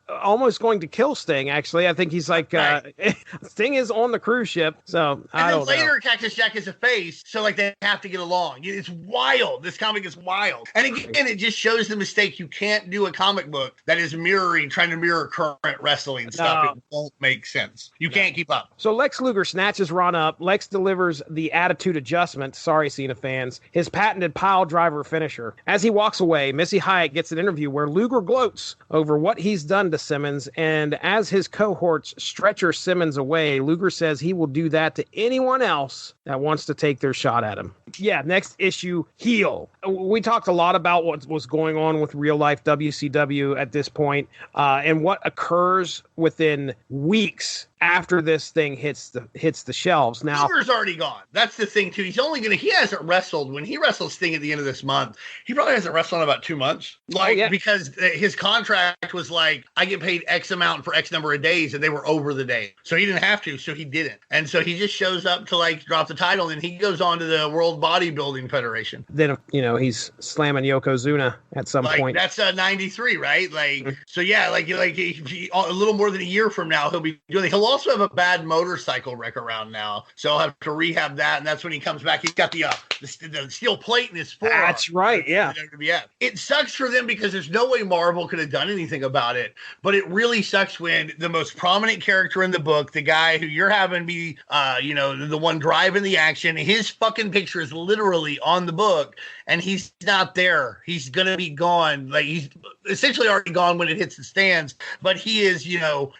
almost going to kill Sting. Actually, I think he's Sting is on the cruise ship. So I don't know. And then later, Cactus Jack is a face, so they have to get along. It's wild. This comic is wild, and again, it just shows the mistake. You can't do a comic book that is trying to mirror current wrestling stuff. No. It won't make sense. You can't keep up. So Lex Luger snatches Ron up. Lex delivers the attitude adjustment. Sorry, Cena fans. His patented pile driver finisher. As he walks away, Missy Hyatt gets an interview where Luger gloats over what he's done to Simmons, and as his cohorts stretcher Simmons away, Luger says he will do that to anyone else that wants to take their shot at him. Yeah, next issue, heel. We talked a lot about what was going on with real life WCW at this point, and what occurs within weeks after this thing hits the shelves. Now, Luger's already gone. That's the thing too. He hasn't wrestled. When he wrestled Sting at the end of this month, he probably hasn't wrestled in about 2 months. Because his contract was I get paid X amount for X number of days, and they were over the day. So he didn't have to, so he didn't. And so he just shows up to drop the title, and he goes on to the World Bodybuilding Federation. Then, he's slamming Yokozuna at some point. That's 93, right? So yeah, a little more than a year from now, he'll also have a bad motorcycle wreck around now, so I'll have to rehab that, and that's when he comes back. He's got the steel plate in his forearm. That's right, yeah. It sucks for them because there's no way Marvel could have done anything about it, but it really sucks when the most prominent character in the book, the guy who you're having be, the one driving the action, his fucking picture is literally on the book, and he's not there. He's gonna be gone. He's essentially already gone when it hits the stands, but he is,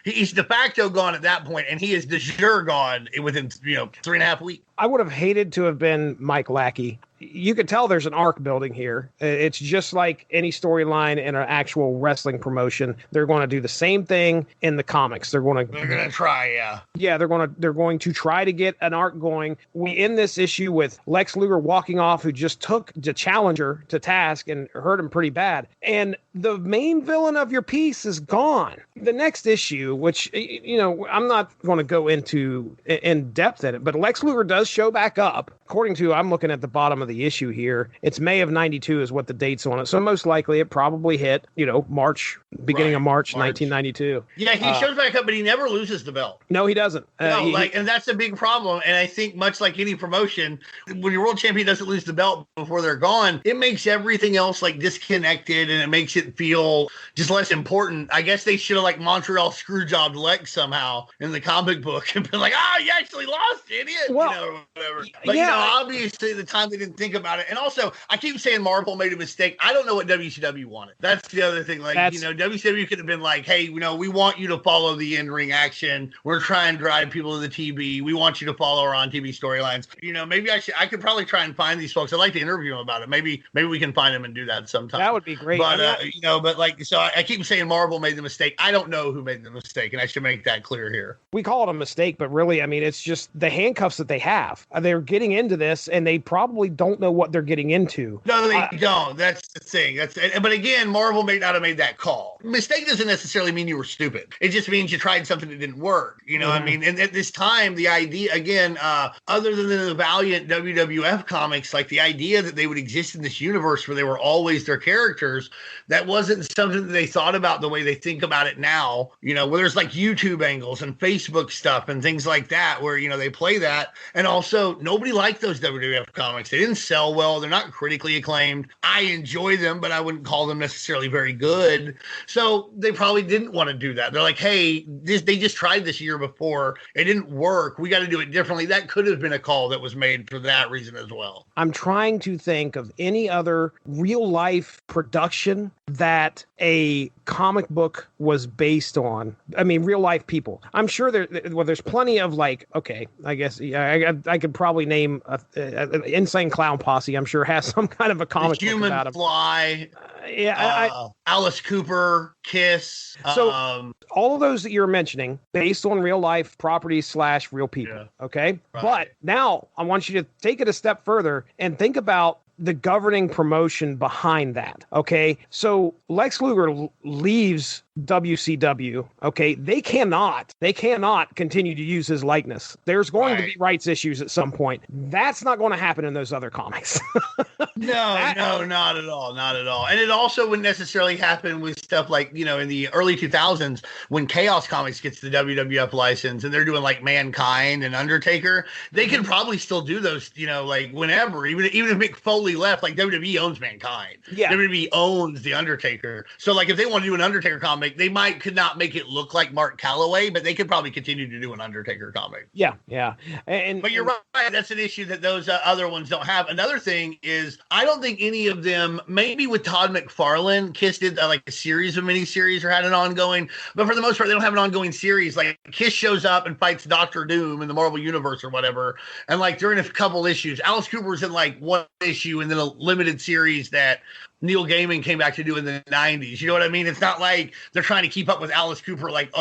he's de facto gone at that point, and he is de jure gone within 3.5 weeks. I would have hated to have been Mike Lackey. You could tell there's an arc building here. It's just like any storyline in an actual wrestling promotion. They're going to do the same thing in the comics. They're going to try, yeah. Yeah, they're going to try to get an arc going. We end this issue with Lex Luger walking off, who just took the challenger to task and hurt him pretty bad. And the main villain of your piece is gone. The next issue, which, I'm not going to go into in depth in it, but Lex Luger does show back up. According to, I'm looking at the bottom of of the issue here. It's May of 92 is what the date's on it. So most likely it probably hit, March, beginning of March 1992. Yeah, he shows back up, but he never loses the belt. No, he doesn't. And that's a big problem. And I think much like any promotion, when your world champion doesn't lose the belt before they're gone, it makes everything else like disconnected, and it makes it feel just less important. I guess they should have like Montreal screwjobbed Lex somehow in the comic book and been like, you actually lost, idiot. Well, whatever. But obviously at the time they didn't think about it. And also, I keep saying Marvel made a mistake. I don't know what WCW wanted. That's the other thing. Like, WCW could have been like, hey, we want you to follow the in-ring action. We're trying to drive people to the TV. We want you to follow our on-TV storylines. Maybe I could probably try and find these folks. I'd like to interview them about it. Maybe we can find them and do that sometime. That would be great. But, I keep saying Marvel made the mistake. I don't know who made the mistake, and I should make that clear here. We call it a mistake, but really, it's just the handcuffs that they have. They're getting into this, and they probably don't know what they're getting into. No, they don't. That's the thing. But again, Marvel may not have made that call. Mistake doesn't necessarily mean you were stupid. It just means you tried something that didn't work. And at this time, the idea, again, other than the Valiant WWF comics, like the idea that they would exist in this universe where they were always their characters, that wasn't something that they thought about the way they think about it now, where there's like YouTube angles and Facebook stuff and things like that, where, they play that. And also, nobody liked those WWF comics. They didn't sell well. They're not critically acclaimed. I enjoy them, but I wouldn't call them necessarily very good. So they probably didn't want to do that. They're like, hey, they just tried this year before. It didn't work. We got to do it differently. That could have been a call that was made for that reason as well. I'm trying to think of any other real life production that a comic book was based on. Real life people. I'm sure there's plenty of like, okay, I guess I could probably name an Insane Clown Posse. I'm sure has some kind of a comic book about him. Fly. Alice Cooper, Kiss. So all of those that you're mentioning, based on real life properties / real people. Yeah. Okay. Right. But now I want you to take it a step further and think about the governing promotion behind that. Okay. So Lex Luger leaves WCW. Okay. They cannot continue to use his likeness. There's going to be rights issues at some point. That's not going to happen in those other comics. No, not at all. Not at all. And it also wouldn't necessarily happen with stuff like, in the early 2000s when Chaos Comics gets the WWF license and they're doing like Mankind and Undertaker. They can probably still do those, like whenever, even if Mick Foley left, like WWE owns Mankind. Yeah. WWE owns the Undertaker. So like if they want to do an Undertaker comic, they could not make it look like Mark Calloway, but they could probably continue to do an Undertaker comic. Yeah. But you're right. That's an issue that those other ones don't have. Another thing is, I don't think any of them, maybe with Todd McFarlane, Kiss did like a series of miniseries or had an ongoing, but for the most part, they don't have an ongoing series. Like Kiss shows up and fights Doctor Doom in the Marvel Universe or whatever. And like during a couple issues, Alice Cooper's in like one issue and then a limited series that Neil Gaiman came back to do in the 90s. You know what I mean? It's not like they're trying to keep up with Alice Cooper, like,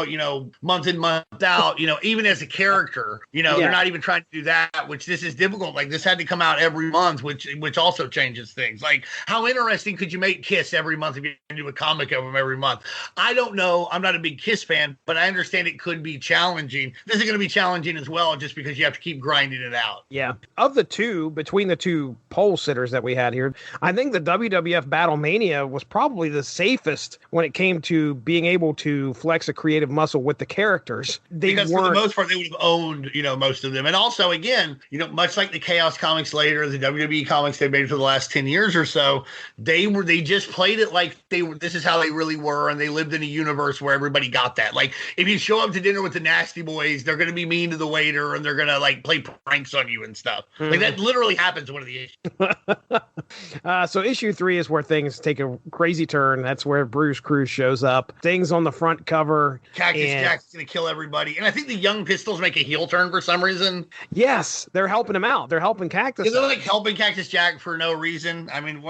month in, month out, even as a character, they're not even trying to do that, which this is difficult. Like this had to come out every month, which also changes things. Like how interesting could you make Kiss every month if you do a comic of them every month? I don't know. I'm not a big Kiss fan, but I understand it could be challenging. This is going to be challenging as well, just because you have to keep grinding it out. Yeah. Of the two, between the two poll sitters that we had here, I think the WWF Battlemania was probably the safest when it came to being able to flex a creative muscle with the characters. Because for the most part, they would have owned, most of them. And also, again, much like the Chaos comics later, the WWE comics they made for the last 10 years or so, they just played it like this is how they really were, and they lived in a universe where everybody got that. Like, if you show up to dinner with the Nasty Boys, they're going to be mean to the waiter, and they're going to, like, play pranks on you and stuff. Mm-hmm. Like, that literally happens in one of the issues. So issue 3 is where things take a crazy turn. That's where Bruce Cruz shows up. Things on the front cover. Cactus Jack's going to kill everybody. And I think the Young Pistols make a heel turn for some reason. Yes, they're helping him out. They're helping Cactus. They're like helping Cactus Jack for no reason. I mean,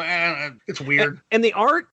it's weird. And the art,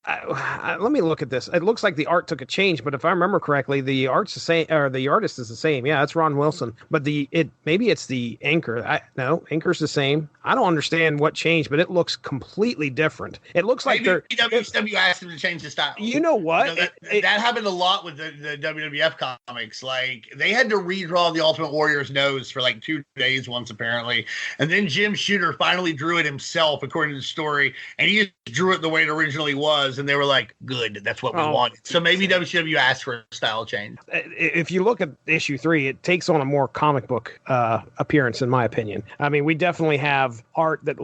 let me look at this. It looks like the art took a change, but if I remember correctly, the art's the same, or the artist is the same. Yeah, it's Ron Wilson. But maybe it's the inker. No, inker's the same. I don't understand what changed, but it looks completely different. It looks looks like maybe WCW asked them to change the style. You know what? You know, that happened a lot with the WWF comics. Like, they had to redraw the Ultimate Warrior's nose for like 2 days once, apparently. And then Jim Shooter finally drew it himself, according to the story. And he just drew it the way it originally was. And they were like, good, that's what we wanted. So maybe WCW asked for a style change. If you look at issue 3, it takes on a more comic book appearance, in my opinion. I mean, we definitely have art that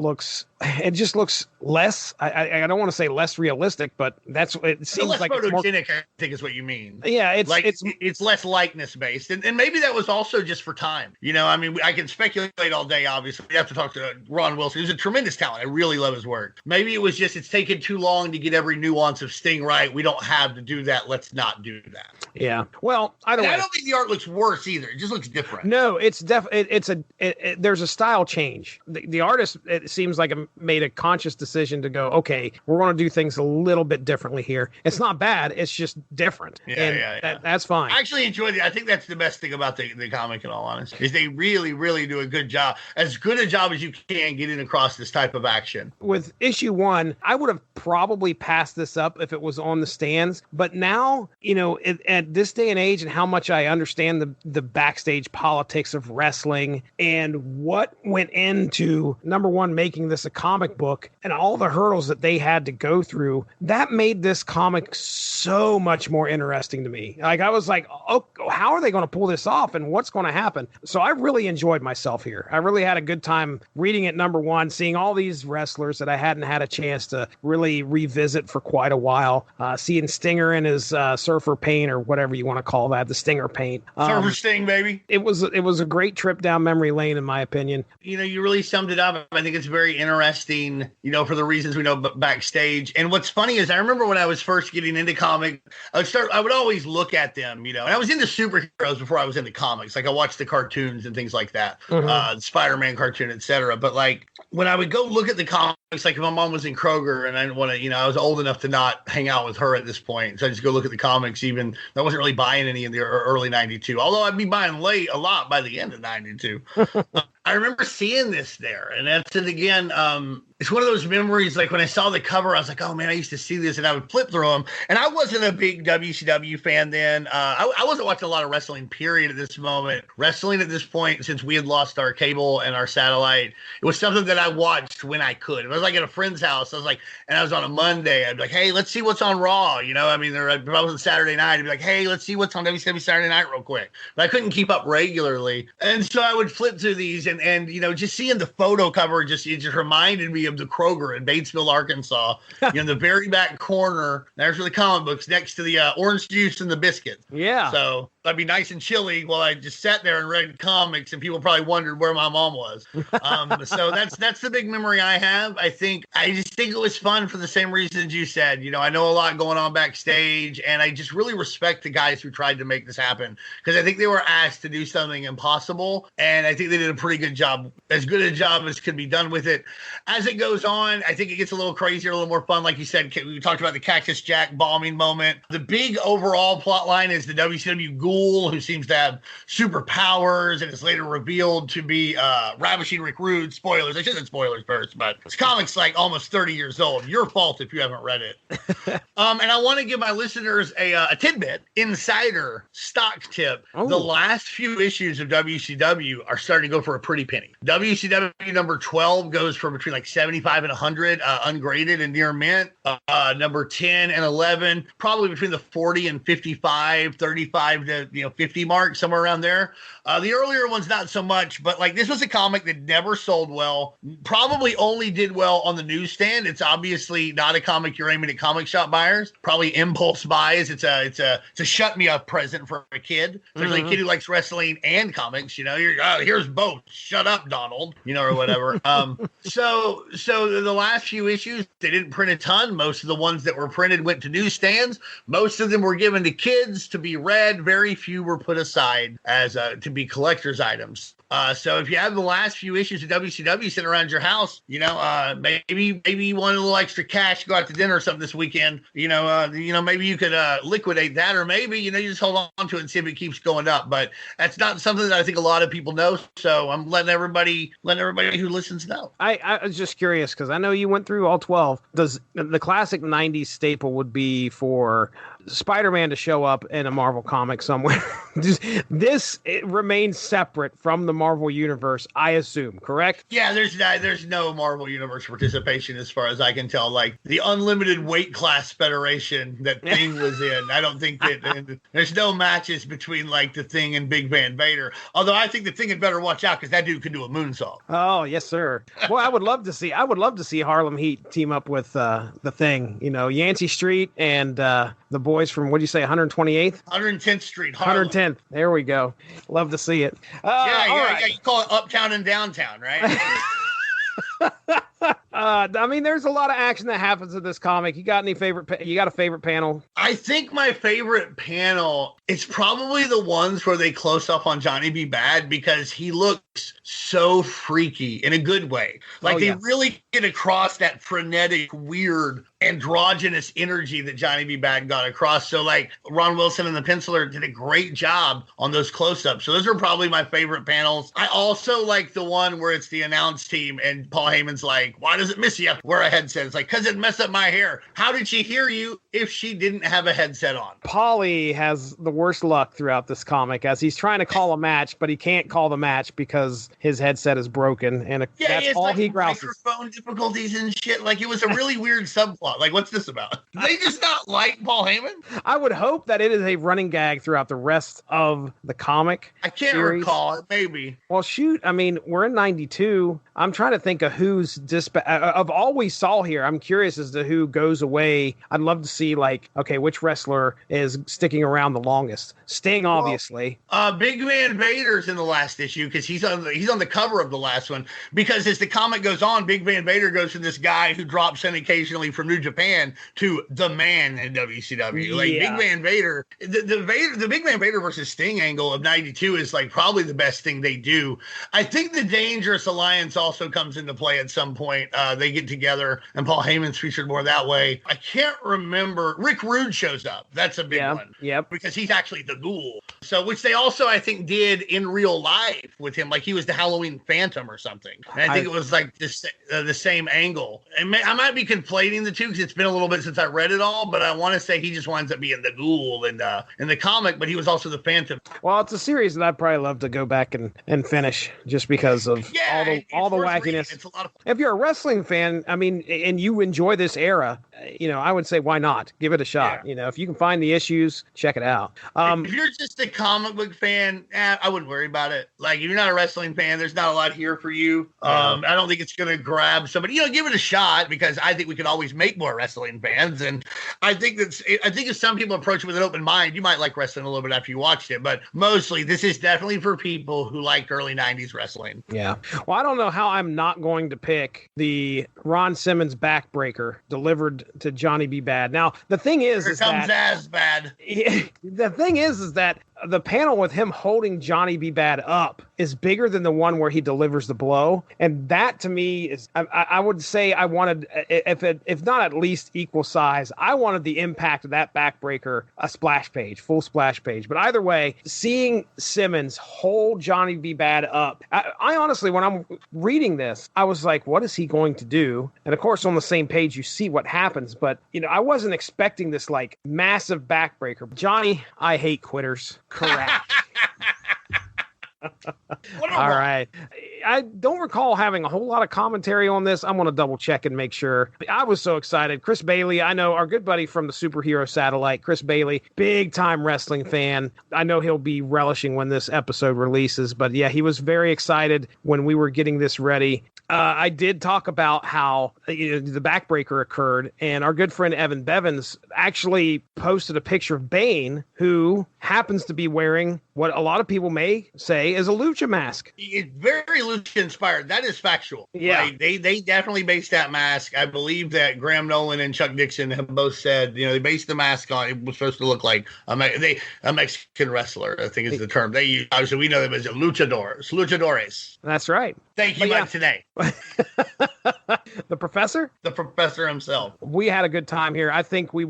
it just looks less, I don't want to say less realistic, but it seems less like photogenic, it's more, I think is what you mean. Yeah, it's less likeness based. And maybe that was also just for time. You know, I mean, I can speculate all day, obviously. We have to talk to Ron Wilson, who's a tremendous talent. I really love his work. Maybe it was just, it's taken too long to get every nuance of Sting right. We don't have to do that. Let's not do that. Yeah. Well, I don't think the art looks worse either. It just looks different. No, it's there's a style change. The artist, it seems like, made a conscious decision to go, okay, we're going to do things a little bit differently here. It's not bad. It's just different. Yeah. That's fine. I actually enjoyed it. I think that's the best thing about the comic, in all honesty, is they really, really do a good job. As good a job as you can getting across this type of action. With issue 1, I would have probably passed this up if it was on the stands. But now, you know, at this day and age, and how much I understand the backstage politics of wrestling and what went into, number one, making this a comic book and all the hurdles that they had to go through, that made this comic so much more interesting to me. Like, I was like, oh, how are they going to pull this off and what's going to happen? So I really enjoyed myself here. I really had a good time reading it, number one, seeing all these wrestlers that I hadn't had a chance to really revisit for quite a while. Seeing Stinger in his surfer paint, or whatever you want to call that, the Stinger paint. Surfer Sting, baby. It was a great trip down memory lane, in my opinion. You know, you really summed it up. I think it's very interesting, you know, for the reasons we know backstage. And what's funny is, I remember when I was first getting into comics, I would always look at them, you know, and I was into superheroes before I was into comics. Like, I watched the cartoons and things like that, the Spider-Man cartoon, etc. But like, when I would go look at the comics, like if my mom was in Kroger and I didn't want to, you know, I was old enough to not hang out with her at this point. So I just go look at the comics, even I wasn't really buying any in the early 92, although I'd be buying a lot by the end of 92. I remember seeing this there, and that's it again. It's one of those memories, like when I saw the cover, I was like, oh man, I used to see this, and I would flip through them. And I wasn't a big WCW fan then. I wasn't watching a lot of wrestling, period, at this moment. Wrestling at this point, since we had lost our cable and our satellite, it was something that I watched when I could. It was like at a friend's house. I was like, and I was on a Monday, I'd be like, hey, let's see what's on Raw. You know, I mean, if I was on Saturday night, I'd be like, hey, let's see what's on WCW Saturday night real quick. But I couldn't keep up regularly. And so I would flip through these, and you know, just seeing the photo cover, it just reminded me of the Kroger in Batesville, Arkansas. You know, in the very back corner, there's the comic books next to the orange juice and the biscuits. Yeah. So I'd be nice and chilly while I just sat there and read comics, and people probably wondered where my mom was. So that's the big memory I have. I just think it was fun for the same reasons you said. You know, I know a lot going on backstage, and I just really respect the guys who tried to make this happen, because I think they were asked to do something impossible, and I think they did a pretty good job, as good a job as could be done with it. As it goes on, I think it gets a little crazier, a little more fun. Like you said, we talked about the Cactus Jack bombing moment. The big overall plot line is the WCW Ghoul, who seems to have superpowers and is later revealed to be Ravishing Rick Rude. Spoilers. I should have said spoilers first, but this comic's like almost 30 years old. Your fault if you haven't read it. And I want to give my listeners a tidbit, insider stock tip. Oh. The last few issues of WCW are starting to go for a pretty penny. WCW number 12 goes for between like 75 and 100, ungraded and near mint. Number 10 and 11, probably between the 40 and 55, 35 to 50 mark, somewhere around there. The earlier ones, not so much, but like this was a comic that never sold well, probably only did well on the newsstand. It's obviously not a comic you're aiming at comic shop buyers, probably impulse buys. It's a shut me up present for a kid. There's a kid who likes wrestling and comics, you know, here's both. Shut up, Donald, you know, or whatever. So the last few issues, they didn't print a ton. Most of the ones that were printed went to newsstands. Most of them were given to kids to be read. Very few were put aside as to be collector's items. So if you have the last few issues of WCW sitting around your house, maybe you want a little extra cash, go out to dinner or something this weekend. Maybe you could liquidate that, or maybe you just hold on to it and see if it keeps going up. But that's not something that I think a lot of people know. So I'm letting everybody who listens know. I was just curious because I know you went through all 12. Does the classic 90s staple would be for Spider-Man to show up in a Marvel comic somewhere? It remains separate from the Marvel universe, I assume, correct? Yeah, there's no Marvel universe participation as far as I can tell. Like the unlimited weight class federation that Thing was in, I don't think that there's no matches between like the Thing and Big Van Vader. Although I think the Thing had better watch out because that dude could do a moonsault. Oh yes, sir. Well, I would love to see Harlem Heat team up with the Thing. Yancey Street and the boys from, what do you say, 128th? 110th Street, Harlem. 110th. There we go. Love to see it. Yeah. You call it uptown and downtown, right? There's a lot of action that happens in this comic. You got a favorite panel? I think my favorite panel, it's probably the ones where they close up on Johnny B. Bad because he looks so freaky in a good way. Like they really get across that frenetic, weird, androgynous energy that Johnny B. Bad got across. So like Ron Wilson and the penciler did a great job on those close-ups. So those are probably my favorite panels. I also like the one where it's the announce team and Paul Heyman's like, why does it miss you? Wear a headset. It's like, because it messed up my hair. How did she hear you if she didn't have a headset on? Paulie has the worst luck throughout this comic as he's trying to call a match, but he can't call the match because his headset is broken. And that's all he grouses. Microphone difficulties and shit. Like it was a really weird subplot. Like, what's this about? Do they just not like Paul Heyman? I would hope that it is a running gag throughout the rest of the comic. I can't series. recall it. Maybe. Well, shoot. We're in 92. I'm trying to think of who's of all we saw here. I'm curious as to who goes away. I'd love to see which wrestler is sticking around the longest. Sting, obviously. Big Van Vader's in the last issue because he's on the cover of the last one. Because as the comic goes on, Big Van Vader goes from this guy who drops in occasionally from New Japan to the man in WCW. Big Van Vader, the Big Van Vader versus Sting angle of 92 is like probably the best thing they do. I think the Dangerous Alliance also comes into play at some point. They get together and Paul Heyman's featured more that way. I can't remember. Rick Rude shows up. That's a big one. Yep. Because he's actually the Ghoul. So, which they also, I think, did in real life with him. Like he was the Halloween Phantom or something. And I think it was like the same angle. And I might be conflating the two because it's been a little bit since I read it all, but I want to say he just winds up being the Ghoul in the comic, but he was also the Phantom. Well, it's a series that I'd probably love to go back and finish just because of all the wackiness. It's a lot of fun. If you're a wrestling fan, and you enjoy this era, I would say why not? Give it a shot. Yeah. If you can find the issues, check it out. If you're just a comic book fan, I wouldn't worry about it. Like if you're not a wrestling fan, there's not a lot here for you. I don't think it's going to grab somebody. Give it a shot because I think we could always make more wrestling fans. And I think if some people approach it with an open mind, you might like wrestling a little bit after you watched it. But mostly, this is definitely for people who liked early 90s wrestling. Yeah. Well, I don't know how I'm not going to pick the Ron Simmons backbreaker delivered to Johnny B. Bad. Now, the thing is, Here comes As Bad. The thing is that the panel with him holding Johnny B. Bad up is bigger than the one where he delivers the blow. And that to me is, I would say I wanted, if not at least equal size, I wanted the impact of that backbreaker, a splash page, full splash page. But either way, seeing Simmons hold Johnny B. Bad up, I honestly, when I'm reading this, I was like, what is he going to do? And of course, on the same page, you see what happens. But, I wasn't expecting this massive backbreaker. Johnny, I hate quitters. Correct. All right. I don't recall having a whole lot of commentary on this. I'm going to double check and make sure. I was so excited. Chris Bailey, I know our good buddy from the Superhero Satellite, Chris Bailey, big time wrestling fan. I know he'll be relishing when this episode releases, but yeah, he was very excited when we were getting this ready. I did talk about how the backbreaker occurred, and our good friend Evan Bevins actually posted a picture of Bane, who happens to be wearing what a lot of people may say is a lucha mask. It's very lucha inspired. That is factual. Yeah. Like, they definitely based that mask. I believe that Graham Nolan and Chuck Dixon have both said, they based the mask on, it was supposed to look like a Mexican wrestler, I think is the term they use. Obviously, we know them as luchadores. That's right. Thank you, Mike, today. The professor? The professor himself. We had a good time here. I think we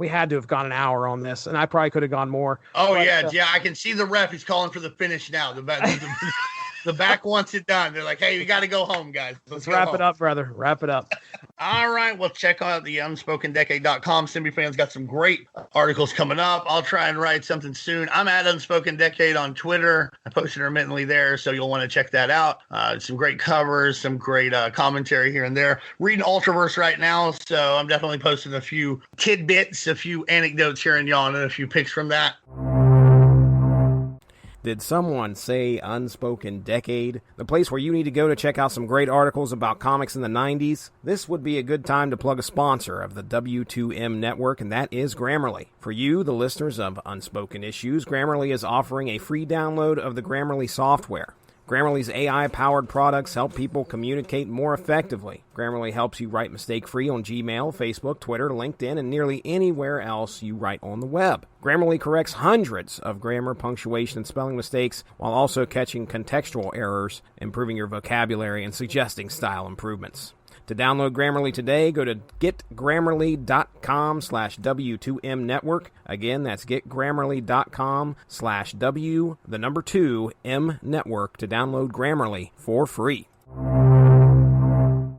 had to have gone an hour on this, and I probably could have gone more. Oh, but, yeah. I can see the ref. He's calling for the finish now. The back wants it done. They're like, hey, we got to go home, guys. Let's wrap it up, brother. Wrap it up. All right. Well, check out the UnspokenDecade.com. Simby Fans got some great articles coming up. I'll try and write something soon. I'm at Unspoken Decade on Twitter. I post intermittently there, so you'll want to check that out. Some great covers, some great commentary here and there. Reading Ultraverse right now, so I'm definitely posting a few tidbits, a few anecdotes here and yon, and a few pics from that. Did someone say Unspoken Decade? The place where you need to go to check out some great articles about comics in the 90s? This would be a good time to plug a sponsor of the W2M network, and that is Grammarly. For you, the listeners of Unspoken Issues, Grammarly is offering a free download of the Grammarly software. Grammarly's AI-powered products help people communicate more effectively. Grammarly helps you write mistake-free on Gmail, Facebook, Twitter, LinkedIn, and nearly anywhere else you write on the web. Grammarly corrects hundreds of grammar, punctuation, and spelling mistakes while also catching contextual errors, improving your vocabulary, and suggesting style improvements. To download Grammarly today, go to getgrammarly.com/W2M network. Again, that's getgrammarly.com/W2M network to download Grammarly for free.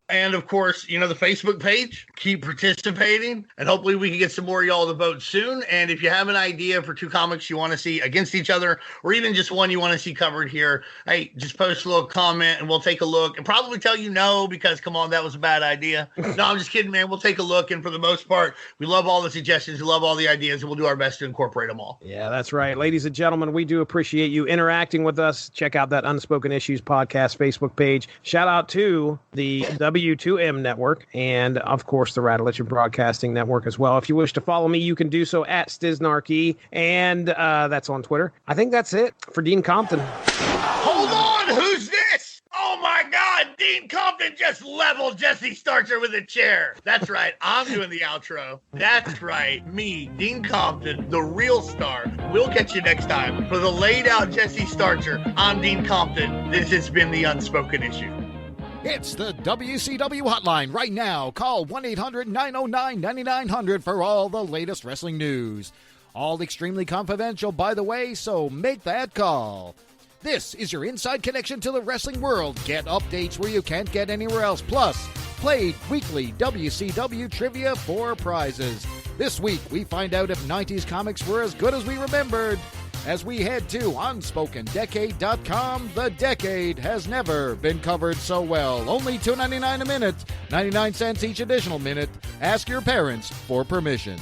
And of course, the Facebook page, keep participating, and hopefully we can get some more of y'all to vote soon. And if you have an idea for two comics you want to see against each other, or even just one you want to see covered here, hey, just post a little comment and we'll take a look and probably tell you no, because come on, that was a bad idea. No, I'm just kidding, man. We'll take a look. And for the most part, we love all the suggestions. We love all the ideas, and we'll do our best to incorporate them all. Yeah, that's right. Ladies and gentlemen, we do appreciate you interacting with us. Check out that Unspoken Issues podcast Facebook page. Shout out to the W2M network and, of course, the Rattleitcher Broadcasting Network as well. If you wish to follow me, you can do so at Stiznarkey, and that's on Twitter. I think that's it for Dean Compton. Hold on! Who's this? Oh, my God! Dean Compton just leveled Jesse Starcher with a chair. That's right. I'm doing the outro. That's right. Me, Dean Compton, the real star. We'll catch you next time. For the laid-out Jesse Starcher, I'm Dean Compton. This has been the Unspoken Issue. It's the WCW hotline right now. Call 1-800-909-9900 for all the latest wrestling news. All extremely confidential, by the way, so make that call. This is your inside connection to the wrestling world. Get updates where you can't get anywhere else. Plus, play weekly WCW trivia for prizes. This week, we find out if 90s comics were as good as we remembered. As we head to UnspokenDecade.com, the decade has never been covered so well. Only $2.99 a minute, 99 cents each additional minute. Ask your parents for permission.